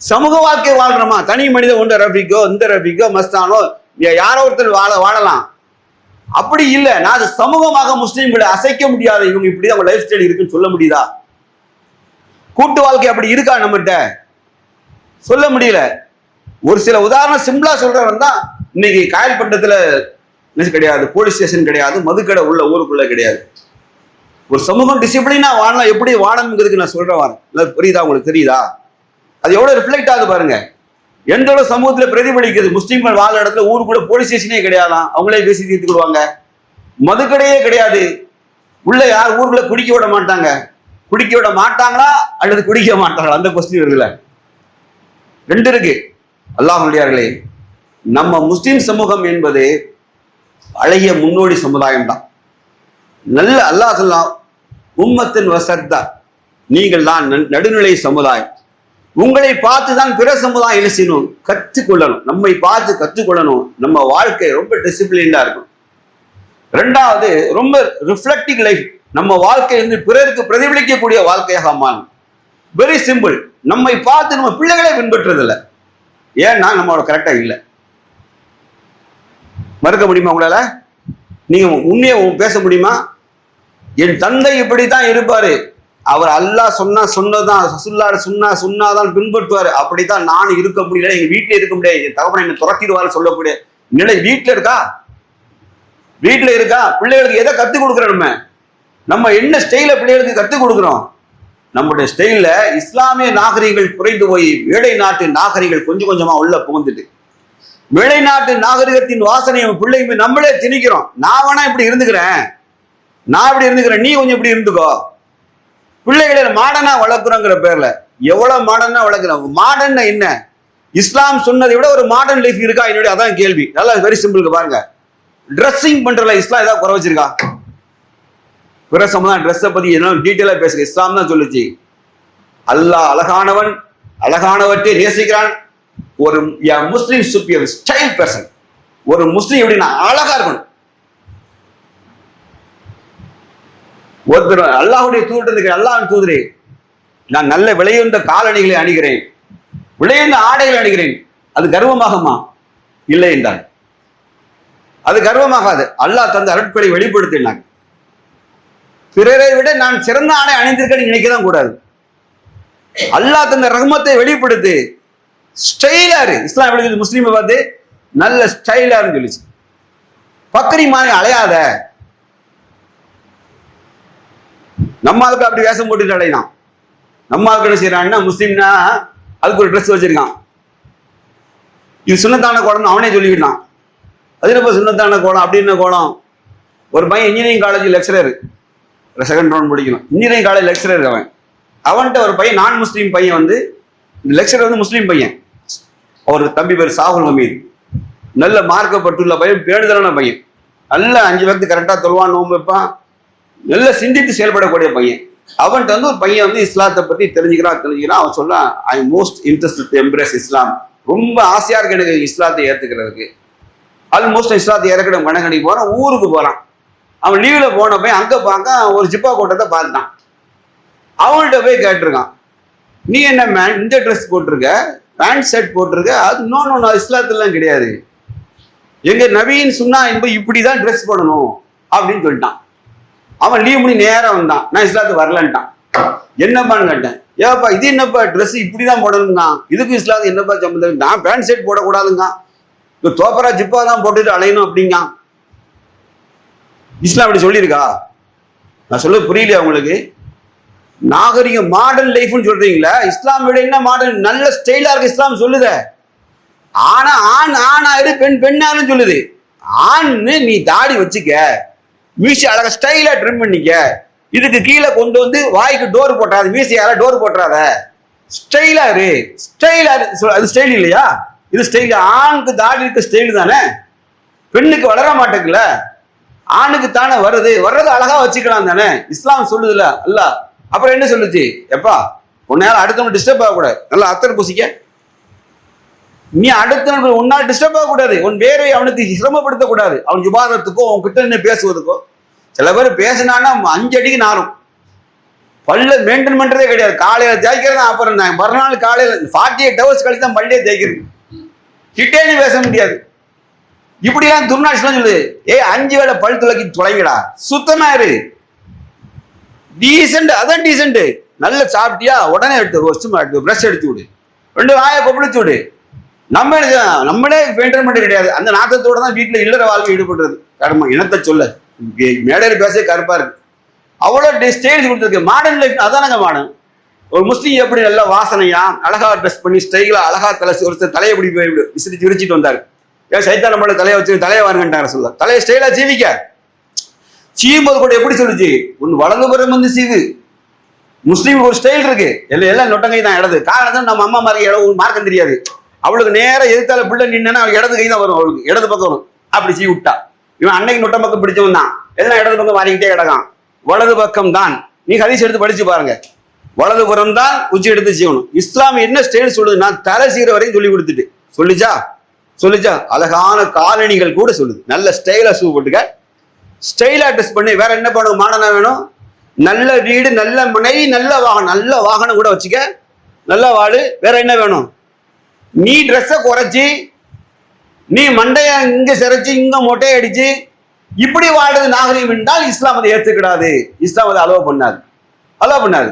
சமூக வாழ்க்கை வாழ்றோமா? தனி மனித ஒன்று ரஃபிக்கோ இந்த ரஃபிக்கோ மஸ்தானோ யாரோ ஒருத்தர் வாழலாம். அப்படி இல்லை. நான் சமூகமாக முஸ்லீம்களை அசைக்க முடியாத இவங்க இப்படிதான் அவங்க லைஃப் ஸ்டைல் இருக்குன்னு சொல்ல முடியுதா? கூட்டு வாழ்க்கை அப்படி இருக்கா நம்மகிட்ட? சொல்ல முடியல. ஒரு சில உதாரணம் சிம்பிளா சொல்றவன் தான். இன்னைக்கு காயல்பட்டத்துல கிடையாது, போலீஸ் ஸ்டேஷன் கிடையாது, மதுக்கடை உள்ள ஊருக்குள்ள கிடையாது. ஒரு சமூகம் டிசிப்ளினா வாழலாம், எப்படி வாழணுங்கிறதுக்கு நான் சொல்றேன் வரேன். புரியுதா? உங்களுக்கு தெரியுதா? அது எவ்வளவு ரிஃப்ளெக்ட் ஆகுது பாருங்க. எந்த ஒரு சமூகத்துல பிரதிபலிக்குது. முஸ்லீம்கள் வாழ இடத்துல ஊருக்குள்ள போலீஸ் ஸ்டேஷனே கிடையாதான், அவங்களே பேசி தீர்த்துக்கிடுவாங்க. மதுக்கடையே கிடையாது. உள்ள யார் ஊருக்குள்ள குடிக்க விட மாட்டாங்க. குடிக்க விட மாட்டாங்களா அல்லது குடிக்க மாட்டாங்களா? அந்த கொஸ்டின் இருக்குல்ல. ரெண்டு இருக்கு. அல்லாஹ்வுடையார்களே, நம்ம முஸ்லிம் சமூகம் என்பது அழகிய முன்னோடி சமுதாயம் தான். நல்ல அல்லாஹ் சொல்லலாம், உம்மத்தின் வசத்தா, நீங்கள் தான் நடுநிலை சமுதாயம். உங்களை பார்த்து தான் பிற சமுதாயம் என்ன செய்யணும், கற்றுக்கொள்ளணும். நம்மை பார்த்து கற்றுக்கொள்ளணும். நம்ம வாழ்க்கை ரொம்ப டிசிப்ளின்டா இருக்கும். ரெண்டாவது, ரொம்ப ரிஃப்ளெக்டிங் லைஃப். நம்ம வாழ்க்கை வந்து பிறருக்கு பிரதிபலிக்கக்கூடிய வாழ்க்கையாக மாறும். Very simple. நம்மை பார்த்து நம்ம பிள்ளைகளை பின்பற்றுறதில்லை. ஏன்னா நம்மளோட கரெக்டா இல்லை. மறுக்க முடியுமா உங்களால? நீங்க உண்மையை பேச முடியுமா? என் தந்தை இப்படித்தான் இருப்பாரு, அவர் அல்லாஹ் சொன்னதான் ரசூலுல்லாஹ் சொன்னாதான் பின்பற்றுவாரு, அப்படித்தான் நான் இருக்க முடியல, எங்க வீட்டுல இருக்க முடியாது, என் தகவனை என்ன துரத்திடுவாரு சொல்லக்கூடிய நிலை வீட்டுல இருக்கா? வீட்டுல இருக்கா? பிள்ளைகளுக்கு எதை கத்துக் கொடுக்குறோம்? நம்ம என்ன ஸ்டைல பிள்ளைகளுக்கு கத்துக் கொடுக்குறோம்? நம்முடைய ஸ்டைல்ல இஸ்லாமிய நாகரிகங்கள் குறைந்து போய் வேலை நாட்டு நாகரிகங்கள் கொஞ்சம் கொஞ்சமா உள்ள புகுந்துட்டு வேலை நாட்டு நாகரிகத்தின் வாசனையை பிள்ளைங்க நம்மளே திணிக்கிறோம். நான் வேணா இப்படி இருந்துக்கிறேன், நான் இப்படி இருந்துக்கிறேன், நீ கொஞ்சம் இப்படி இருந்துக்கோ. பிள்ளைகளை மாடர்னா வளர்க்குறோங்கிற பேர்ல எவ்வளவு மாடர்னா வளர்க்குறோம். மாடர்னா என்ன? இஸ்லாம் சொன்னதை விட ஒரு மாடர்ன் லைஃப் இருக்கா என்னுடைய? அதான் கேள்வி. நல்லா வெரி சிம்பிளுக்கு பாருங்க. ட்ரெஸ்ஸிங் பண்றல இஸ்லாம் ஏதாவது குறை வச்சிருக்கா? பிற சமுதாயம் ட்ரெஸ்ஸை பத்தி என்ன டீட்டெயிலா பேசுற இஸ்லாம் தான் சொல்லுச்சு. அல்லாஹ் அழகானவன், அழகானவற்றை நேசிக்கிறான். ஒரு முஸ்லிம் சுப்பியர் ஸ்டைல் பர்சன். ஒரு முஸ்லிம் எப்படின்னா அழகா இருக்கணும். ஒருத்தர் அல்லாஹுடைய தூதர், அல்லாஹ் தூதரே, நான் நல்ல விலையுண்ட காலணிகளை அணிகிறேன், விலையுண்ட ஆடைகளை அணிகிறேன், அது கர்வமாகுமா? இல்லை என்றார். அது கர்வமாகாது. அல்லாஹ் தந்த அருட்களை வெளிப்படுத்தினாங்க. பிறரை விட நான் சிறந்த ஆடை அணிந்திருக்கேன்னு நினைக்கதான் கூடாது. அல்லாஹ் தந்த ரஹ்மத்தை வெளிப்படுத்து, ஸ்டைலாரு. இஸ்லாம் எப்படி முஸ்லீமை பார்த்து நல்ல ஸ்டைலாருன்னு சொல்லிச்சு. பக்ரி மாதிரி அலையாத. நம்மளுக்கு அப்படி வேஷம் போட்டுட்டு அலையினான். நம்மளுக்கு என்ன செய்யறான்னா, முஸ்லீம்னா அதுக்கு ஒரு ட்ரெஸ் வச்சிருக்கான். இது சுண்ணத்தான கோலம் அவனே சொல்லிக்கிட்டான். அது என்னப்பா சுண்ணத்தான கோலம் அப்படின்னு கோலம்? ஒரு பையன் engineering college lecturer, second round படிக்கணும், இன்ஜினியரிங் காலேஜ் லெக்சரர். அவன்கிட்ட ஒரு பையன், நான் முஸ்லீம் பையன் வந்து, லெக்சரர் வந்து முஸ்லீம் பையன். அவர் தம்பி பேர் சாகுல் ஹமீத். நல்ல மார்க்கப்பட்டுள்ள பையன், பேணுதலான பையன், நல்ல 5 வக்து கரெக்டாக தொழுவான், நோன்பு வைப்பான், நல்ல சிந்தித்து செயல்படக்கூடிய பையன். அவன்கிட்ட வந்து ஒரு பையன் வந்து இஸ்லாத்தை பற்றி தெரிஞ்சுக்கிறான். அவன் சொல்றான், I most interest to embrace Islam. ரொம்ப ஆசையா இருக்கு எனக்கு இஸ்லாத்தை ஏற்றுக்கிறதுக்கு. ஆல்மோஸ்ட் இஸ்லாத்தை ஏற்கனவே மனக்கணிக்கு போறான், ஊருக்கு போறான். அவன் லீவ்ல போன போய் அங்க பார்க்க ஒரு ஜிப்பா கோட்டத்தை பார்த்துட்டான். அவங்கள்ட்ட போய் கேட்டிருக்கான், நீ என்ன மேன் இந்த ட்ரெஸ் போட்டிருக்க, பேண்ட் ஷர்ட் போட்டிருக்க? அது நோ இஸ்லாத்துலாம் கிடையாது, எங்க நபின்னு சொன்னா இப்படிதான் ட்ரெஸ் போடணும் அப்படின்னு சொல்லிட்டான். அவன் லீவ் பண்ணி நேரம் வந்தான், நான் இஸ்லாத்துக்கு வரலன்ட்டான். என்னப்பான்னு கேட்டேன், ஏப்பா இது என்னப்பா ட்ரெஸ் இப்படிதான் போடணுங்க, இதுக்கு இஸ்லாத்து என்னப்பா சம்பந்தம்? நான் பேண்ட் ஷர்ட் போடக்கூடாதுங்க, இப்போ தோப்பரா ஜிப்பா தான் போட்டுட்டு அலையணும் அப்படிங்க. இஸ்லாம் அப்படி சொல்லியிருக்கா? நான் சொல்ல புரியலையா உங்களுக்கு? நாகரிகம் மாடர்ன் லைஃப்னு சொல்றீங்களா? இஸ்லாம் விட என்ன மாடர்ன், நல்ல ஸ்டைலா இருக்கு இஸ்லாம் சொல்லுத. ஆனா ஆண் ஆணாயிரு, பெண் பெண்ணாருன்னு சொல்லுது. ஆண்னு நீ தாடி வச்சுக்க, மீசி அழகா ஸ்டைலா ட்ரிம் பண்ணிக்க, இதுக்கு கீழே கொண்டு வந்து வாய்க்கு டோர் போட்டாது, மீசியால டோர் போட்டுறாத, ஸ்டைலா இரு. ஸ்டைலா அது ஸ்டைல் இல்லையா? இது ஸ்டைல். ஆணுக்கு தாடி இருக்க ஸ்டைல் தானே, பெண்ணுக்கு வளர மாட்டேங்கல, ஆணுக்கு தானே வர்றது அழகா வச்சுக்கலாம் தானே இஸ்லாம் சொல்லுதுல அல்ல. அப்புறம் என்ன சொல்லுச்சு, எப்பா உன்னால அடுத்தவங்க டிஸ்டர்ப் ஆகக்கூடாது, நல்லா அத்தர் பூசிக்க, நீ அடுத்த உன்னால் டிஸ்டர்ப் ஆகக்கூடாது, உன் வேர்வை அவனுக்கு சிரமப்படுத்தக்கூடாது, அவன் விவாதத்துக்கோ அவன் கிட்ட என்ன பேசுவதுக்கோ. சில பேர் பேசினான்னா 5 அடிக்கு நாரும், பல்ல மெயின்டைன் பண்றதே கிடையாது. காலையில தேய்க்கிறது, அப்புறம் மறுநாள் காலையில 48 ஹவர்ஸ் கழிச்சு தான் பல்லே தேய்க்கிறது, கிட்டேன்னு பேச முடியாது. இப்படிலாம் துர்நாட்டம் சொல்லுது. 5 வேளை பல் துளக்கி தொலைங்கடா, சுத்தமா இரு, டீசென்ட். அதான் டீசென்ட். நல்ல சாப்பிட்டியா உடனே எடுத்து பிரஷ் எடுத்து விடு, 2 வாயை கொப்பளிச்சு விடு. நம்மளே மெயின்டைன் பண்ண கிடையாது. அந்த நாட்டத்தோட தான் வீட்டுல இல்லற வாழ்க்கை ஈடுபடுறது. கர்மம் இனத்தை சொல்ல மேடையில் பேச கருப்பா இருக்கு. அவ்வளவு ஸ்டைல் கொடுத்துருக்கு. மாடர்ன் லைஃப் அதானங்க மாடர்ன். ஒரு முஸ்லீம் எப்படி நல்ல வாசனையா அழகா ட்ரெஸ் பண்ணி ஸ்டைலா அழகா ஒரு தலையை இப்படி விசிறிச்சு விரிச்சிட்டு வந்தாரு. ஏன் சைத்தான் நம்மளோட தலையை வச்சு தலையை வாருங்கன்றாங்க சொல்ல. தலையை ஸ்டைலா சீவிக்க. சீவும்போது கூட எப்படி சொல்லுச்சு, உன் வலதுபுறம் வந்து சீவு. முஸ்லீமுக்கு ஒரு ஸ்டைல் இருக்கு. எல்லாம் நொட்டங்கை தான் இடது. காரணம் நம்ம அம்மா மாதிரி மார்க்கம் தெரியாது. அவளுக்கு நேரம் எதிர்த்தால பிள்ளை நின்னா அவளுக்கு இடது கை தான் வரும், அவளுக்கு இடது பக்கம் வரும். அப்படி சீ விட்டா. இவன் அன்னைக்கு நொட்ட பக்கம் பிடிச்சவன் தான், எதனா இடது பக்கம் மாறிக்கிட்டே கிடக்கான். வலது பக்கம் தான். நீ ஹதீஸ் எடுத்து படிச்சு பாருங்க, வலதுபுறம் தான் உச்சி எடுத்து செய்யணும். இஸ்லாம் என்ன ஸ்டைல் சொல்லுது, நான் தலை சீர வரையும் சொல்லி கொடுத்துட்டு சொல்லிச்சா அழகான காலணிகள் கூட சொல்லுது. நல்ல ஸ்டைலா ஷூ போட்டுக்க, ஸ்டைலா ட்ரெஸ் பண்ணி. வேற என்ன பண்ணும், மாடனா வேணும், நல்ல வீடு, நல்ல மனைவி, நல்ல வாகனம் கூட வச்சுக்க, நல்ல வாழு. வேற என்ன வேணும்? நீ ட்ரெஸ்ஸை குறைச்சி, நீ மண்டைய இங்க சிறைச்சு இங்க மொட்டையை அடிச்சு இப்படி வாழ்றது நாகரிகம் என்றால் இஸ்லாம் அதை ஏற்றுக்கிடாது. இஸ்லாம் அதை அலோவ் பண்ணாது.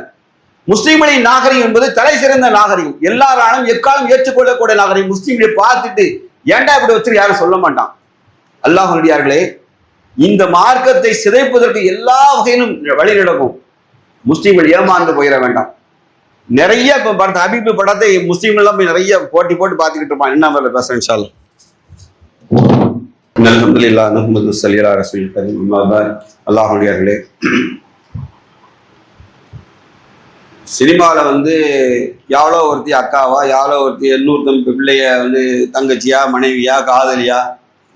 முஸ்லீம்களின் நாகரிகம் என்பது தலை சிறந்த நாகரிகம், எல்லாராலும் எக்காலம் ஏற்றுக்கொள்ளக்கூடிய நாகரிகம். முஸ்லீம்களை பார்த்துட்டு ஏண்டா இப்படி வச்சு யாரும் சொல்ல மாட்டான். அல்லாஹ்வுடையார்களே, இந்த மார்க்கத்தை சிதைப்பதற்கு எல்லா வகையிலும் வழி நடக்கும். முஸ்லீம்கள் ஏமாந்து போயிட வேண்டாம். நிறைய ஹபீப் படத்தை முஸ்லீம்கள் எல்லாம் போய் நிறைய போட்டி போட்டு பார்த்துக்கிட்டு இருப்பான். என்ன மாதிரி பேசுறேன் இன்ஷா அல்லாஹ். அல்ஹம்துலில்லாஹ் நஹ்மது ஸல்லல்லாஹு அலைஹி வஸல்லம். அம்மா பாத். அல்லாஹ்வுடையார்களே, சினிமாவில் வந்து எவ்வளோ ஒருத்தி அக்காவா, எவ்வளோ ஒருத்தி இன்னொருத்தன் பிள்ளைய வந்து தங்கச்சியா, மனைவியா, காதலியா,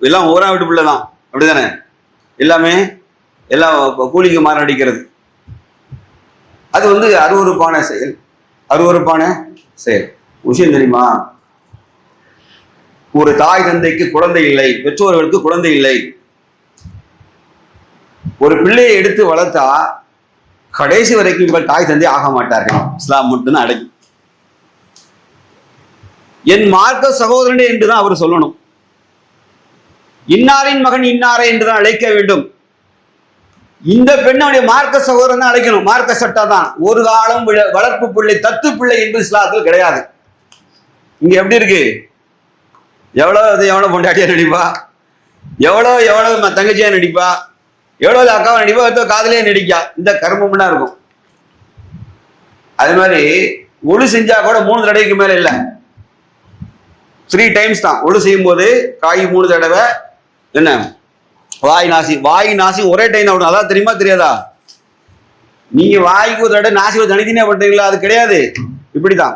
எல்லாம் ஊரா வீட்டு பிள்ளை தான். அப்படிதானே? எல்லாம் கூலிக்கு மாற அடிக்கிறது. அது வந்து அருவருப்பான செயல். விஷயம் தெரியுமா? ஒரு தாய் தந்தைக்கு குழந்தை இல்லை, பெற்றோர்களுக்கு குழந்தை இல்லை. ஒரு பிள்ளையை எடுத்து வளர்த்தா கடைசி வரைக்கும் இவர்கள் தாய் தந்தை ஆக மாட்டார்கள். இஸ்லாம் மட்டும்தான் அடைக்கும். என் மார்க்க சகோதரனே என்றுதான் அவர் சொல்லணும். இன்னாரின் மகன் இன்னாரை என்றுதான் அழைக்க வேண்டும். இந்த பெண்ணுடைய மார்க்க சகோதரன் தான் அழைக்கணும். மார்க்க சட்டம் தான். ஒரு காலம் வளர்ப்பு பிள்ளை தத்து பிள்ளை என்பது இஸ்லாத்தில் கிடையாது. இங்க எப்படி இருக்கு? எவ்வளவு பொண்டாட்டியா நடிப்பா, எவ்வளவு தங்கச்சியா நடிப்பா, எவ்வளவு அக்காவை நடிப்பா, காதலியா நடிக்கா. இந்த கர்மம்னா இருக்கும். அது மாதிரி ஒழு செஞ்சா கூட 3 தடவைக்கு மேல இல்லை, 3 டைம்ஸ் தான். ஒழு செய்யும் போது காய் 3 தடவை, என்ன வாய் நாசி ஒரே டைம் தான். அதான் தெரியுமா தெரியாதா? நீங்க வாய்க்கு ஒரு தடவை நாசி ஒரு தனித்தனியா பண்றீங்களா? அது கிடையாது. இப்படிதான்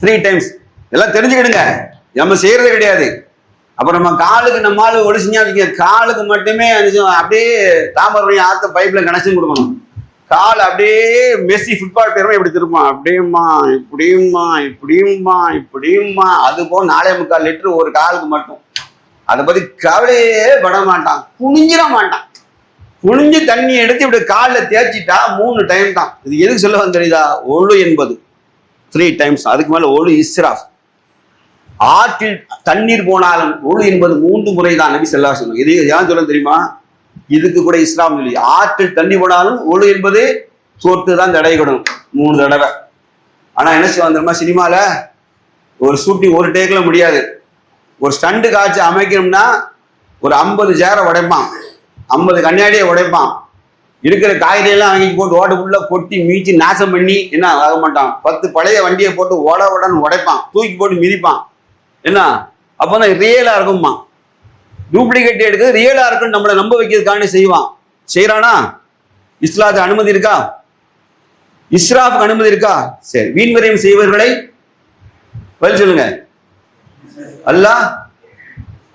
3 டைம்ஸ். எல்லாம் தெரிஞ்சுக்கிடுங்க. நம்ம செய்யறது கிடையாது. அப்புறம் நம்ம காலுக்கு நம்மளால ஒழு செஞ்சா காலுக்கு மட்டுமே அப்படியே தாமரையும் ஆத்த பைப்ல கனெக்ஷன் கொடுக்கணும். கால் அப்படியே மெஸ்ஸி ஃபுட்பால் பேருமா இப்படி திரும்ப அப்படியுமா இப்படியுமா அது போக 4.25 லிட்டர் ஒரு காலுக்கு மட்டும். அதை பத்தி கவலையே பட மாட்டான், குனிஞ்சிட மாட்டான். குனிஞ்சு தண்ணி எடுத்து இப்படி காலில் தேய்ச்சிட்டா 3 டைம் தான். இது எதுக்கு சொல்ல வந்து தெரியுதா? ஒழு என்பது 3 டைம்ஸ். அதுக்கு மேல ஒழு இஸ்ராஃப். ஆற்றில் தண்ணீர் போனாலும் ஒழு என்பது 3 முறை தான். நபி ஸல்லல்லாஹு அலைஹி வஸல்லம். இது ஏன் சொல்ல தெரியுமா? இதுக்கு கூட இஸ்லாம் இல்லை. ஆற்றில் தண்ணி போனாலும் ஒழு என்பது சொட்டு தான் தடைக்கணும் 3 தடவை. ஆனா என்ன செய்வாங்க தெரியுமா? சினிமால ஒரு ஷூட்டிங் ஒரு டேக்ல முடியாது. ஒரு ஸ்டண்ட் காட்சி அமைக்கணும்னா ஒரு 50 சேரை உடைப்பான், 50 கண்ணாடியை உடைப்பான், இருக்கிற காய்கறியெல்லாம் வாங்கி போட்டு ஓட்டுக்குள்ள கொட்டி மீச்சு நாசம் பண்ணி என்ன ஆக மாட்டான். 10 பழைய வண்டியை போட்டு உடன்னு உடைப்பான், தூக்கி போட்டு மிதிப்பான். என்ன அப்போதான் ரியலா இருக்கும்மா. டூப்ளிகேட் எடுக்க ரியலா இருக்குன்னு நம்மளை நம்ப வைக்கிறதுக்காண்டி செய்வான். செய்யறானா? இஸ்லாத்துக்கு அனுமதி இருக்கா? இஸ்ராஃபுக்கு அனுமதி இருக்கா? சரி, வீண்வரையும் செய்வர்களை பதில் சொல்லுங்க. அல்லாஹ்.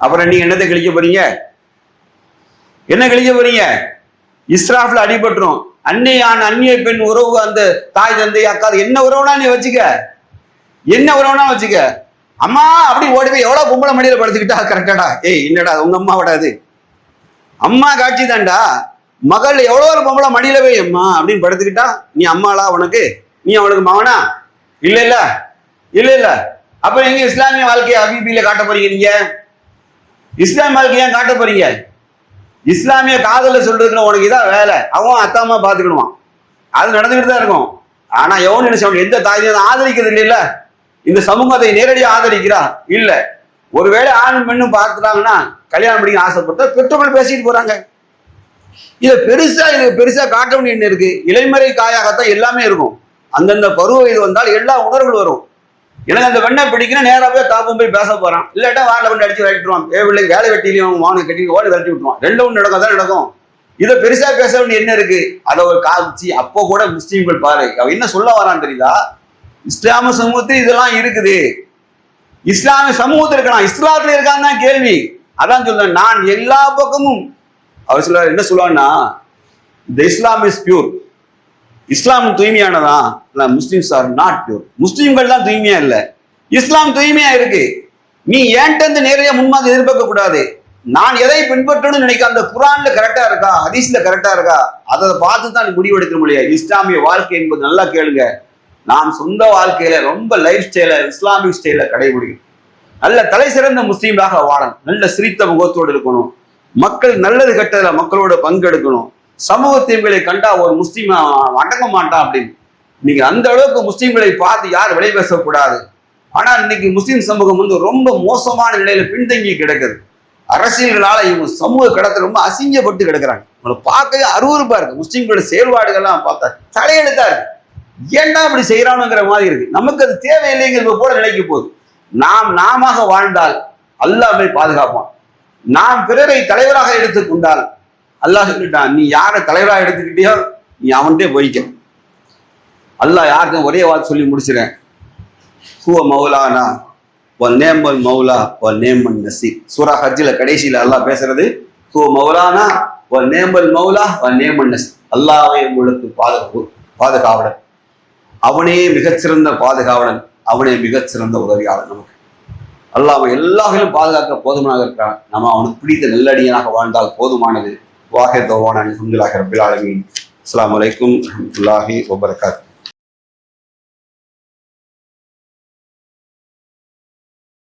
அப்புறம் நீங்க என்னத்தை கழிக்க போறீங்க? என்ன கழிக்க போறீங்க? இஸ்ராஃப்ல அடிபட்டுரும். அந்நிய பெண் உறவு, அந்த தாய் தந்தை அக்கா என்ன உறவுனா நீ வச்சுக்க, என்ன உறவுனா வச்சுக்க. அம்மா அப்படி ஓடி போய் எவ்வளவு பொம்பளை மடியில படுத்துக்கிட்டா கரெக்டாடா? ஏய் என்னடா உங்க அம்மா விடாது, அம்மா காட்சி தான்டா. மகள் எவ்வளோ ஒரு பொம்பளை மடியில போய் அம்மா அப்படின்னு படுத்துக்கிட்டா நீ அம்மாளா? உனக்கு நீ அவனுக்கு மகனா? இல்ல இல்ல இல்ல இல்ல. அப்ப எங்க இஸ்லாமிய வாழ்க்கையை ஹபீபில காட்ட போறீங்க? நீங்க இஸ்லாமிய வாழ்க்கைய காட்ட போறீங்க? இஸ்லாமிய காதல சொல்றதுக்கு உனக்கு இதான் வேலை. அவன் அத்தாமா பாத்துக்கணுவான். அது நடந்துகிட்டு தான் இருக்கும். ஆனா எவன் என்ன சொல்ற? எந்த தாயும் ஆதரிக்கிறது இல்ல. இந்த சமூகத்தை நேரடியாக ஆதரிக்கிறா இல்ல. ஒருவேளை ஆணும் பெண்ணும் பார்த்துட்டாங்கன்னா கல்யாணம் பண்ணிக்க ஆசைப்பட்ட பெற்றோர்கள் பேசிட்டு போறாங்க. இது பெருசா காட்ட வேண்டிய என்ன இருக்கு? இளைமறை காயாகத்தான் எல்லாமே இருக்கும். அந்தந்த பருவ வயது வந்தால் எல்லா உணர்வுகள் வரும். எனக்கு அந்த பெண்ணை பிடிக்கணும், நேராகவே தாப்பும் போய் பேச போறான். இல்லாட்டா வாரில் கொண்டு அடிச்சு விரட்டிடுவான். பிள்ளை வேலை வெட்டிலையும் வாங்க கட்டி ஓடி விரட்டி விட்டுருவான். 2 ஒன்று நடக்கும். தான் நடக்கும். இதை பெருசா பேச வேண்டிய என்ன இருக்கு? அதை ஒரு காட்சி. அப்போ கூட முஸ்லீம்கள் பாரு அவன் என்ன சொல்ல வரான்னு தெரியுதா? இஸ்லாமிய சமூகத்தில் இதெல்லாம் இருக்குது. இஸ்லாமிய சமூகத்தில் இருக்கலாம், இஸ்லாத்துல இருக்கான்னு தான் கேள்வி. அதான் சொல்றேன், நான் எல்லா பக்கமும். அவர் சொல்ல என்ன சொல்லுவான்னா, இந்த இஸ்லாம் இஸ் பியூர். இஸ்லாம் தூய்மையானதான். Muslims are not pure. முஸ்லீம்கள் தான் தூய்மையா இல்ல, இஸ்லாம் தூய்மையா இருக்கு. நீ ஏன்ட்டு நேரடியா முன்மாதிரி எதிர்பார்க்க கூடாது. நான் எதை பின்பற்றணும்னு நினைக்க அந்த குரான்ல கரெக்டா இருக்கா, ஹதீஸ்ல கரெக்டா இருக்கா, அதை பார்த்து தான் முடிவெடுக்க முடியாது. இஸ்லாமிய வாழ்க்கை என்பது நல்லா கேளுங்க. நாம் சொந்த வாழ்க்கையில ரொம்ப லைஃப் ஸ்டைல இஸ்லாமிக் ஸ்டைல கடைபிடிக்கணும். நல்ல தலை சிறந்த முஸ்லீம்களாக வாழணும். நல்ல சிரித்த முகத்தோடு இருக்கணும். மக்கள் நல்லது கெட்டதுல மக்களோட பங்கெடுக்கணும். சமூக தீமைகளை கண்டா ஒரு முஸ்லீம் அடங்க மாட்டான் அப்படின்னு. நீங்க அந்த அளவுக்கு முஸ்லீம்களை பார்த்து யார் விலை பேசக்கூடாது. ஆனா இன்னைக்கு முஸ்லீம் சமூகம் வந்து ரொம்ப மோசமான நிலையில பின்தங்கி கிடக்குது. அரசியல்களால இவங்க சமூக கடத்தை ரொம்ப அசிங்கப்பட்டு கிடக்குறாங்க. உங்களை பார்க்கவே அருவருப்பா இருக்கு. முஸ்லீம்களோட செயல்பாடுகள்லாம் பார்த்தா தலையெழுத்தா இருக்கு. ஏன்டா அப்படி செய்யறானுங்கிற மாதிரி இருக்கு. நமக்கு அது தேவையில்லைங்கிறது போல நிலைக்கு போகுது. நாம வாழ்ந்தால் அல்லாஹ் பாதுகாப்பான். நாம் பிறரை தலைவராக எடுத்துக்கொண்டால் அல்லாஹ் சொல்லிட்டான், நீ யாரை தலைவராக எடுத்துக்கிட்டியோ நீ அவன்கிட்டே போய்க்க. அல்லாஹ் யாருக்கும் ஒரே வார்த்தை சொல்லி முடிச்சிடறேன், ஹுவ மௌலானா வ நேமல் மௌலா வ நேமன் நசீர். சூரா ஹஜ்ஜில் கடைசியில் அல்லாஹ் பேசுறது ஹுவ மௌலானா வ நேமல் மௌலா வ நேமன் நசீர். அல்லாஹ்வே உங்களுக்கு பாதுகாவலன், அவனே மிகச்சிறந்த பாதுகாவலன், அவனே மிகச்சிறந்த உதவியாளன். நமக்கு அல்லாஹ் எல்லாத்திலும் பாதுகாக்க போதுமானதாக இருக்கிறான். நம்ம அவனுக்கு பிடித்த நல்லடியனாக வாழ்ந்தால் போதுமானது. வாஹித் தவானா அல்ஹம்துலில்லாஹி ரப்பில் ஆலமீன். அஸ்ஸலாமு அலைக்கும் வரஹ்மத்துல்லாஹி வபரகாத்துஹு.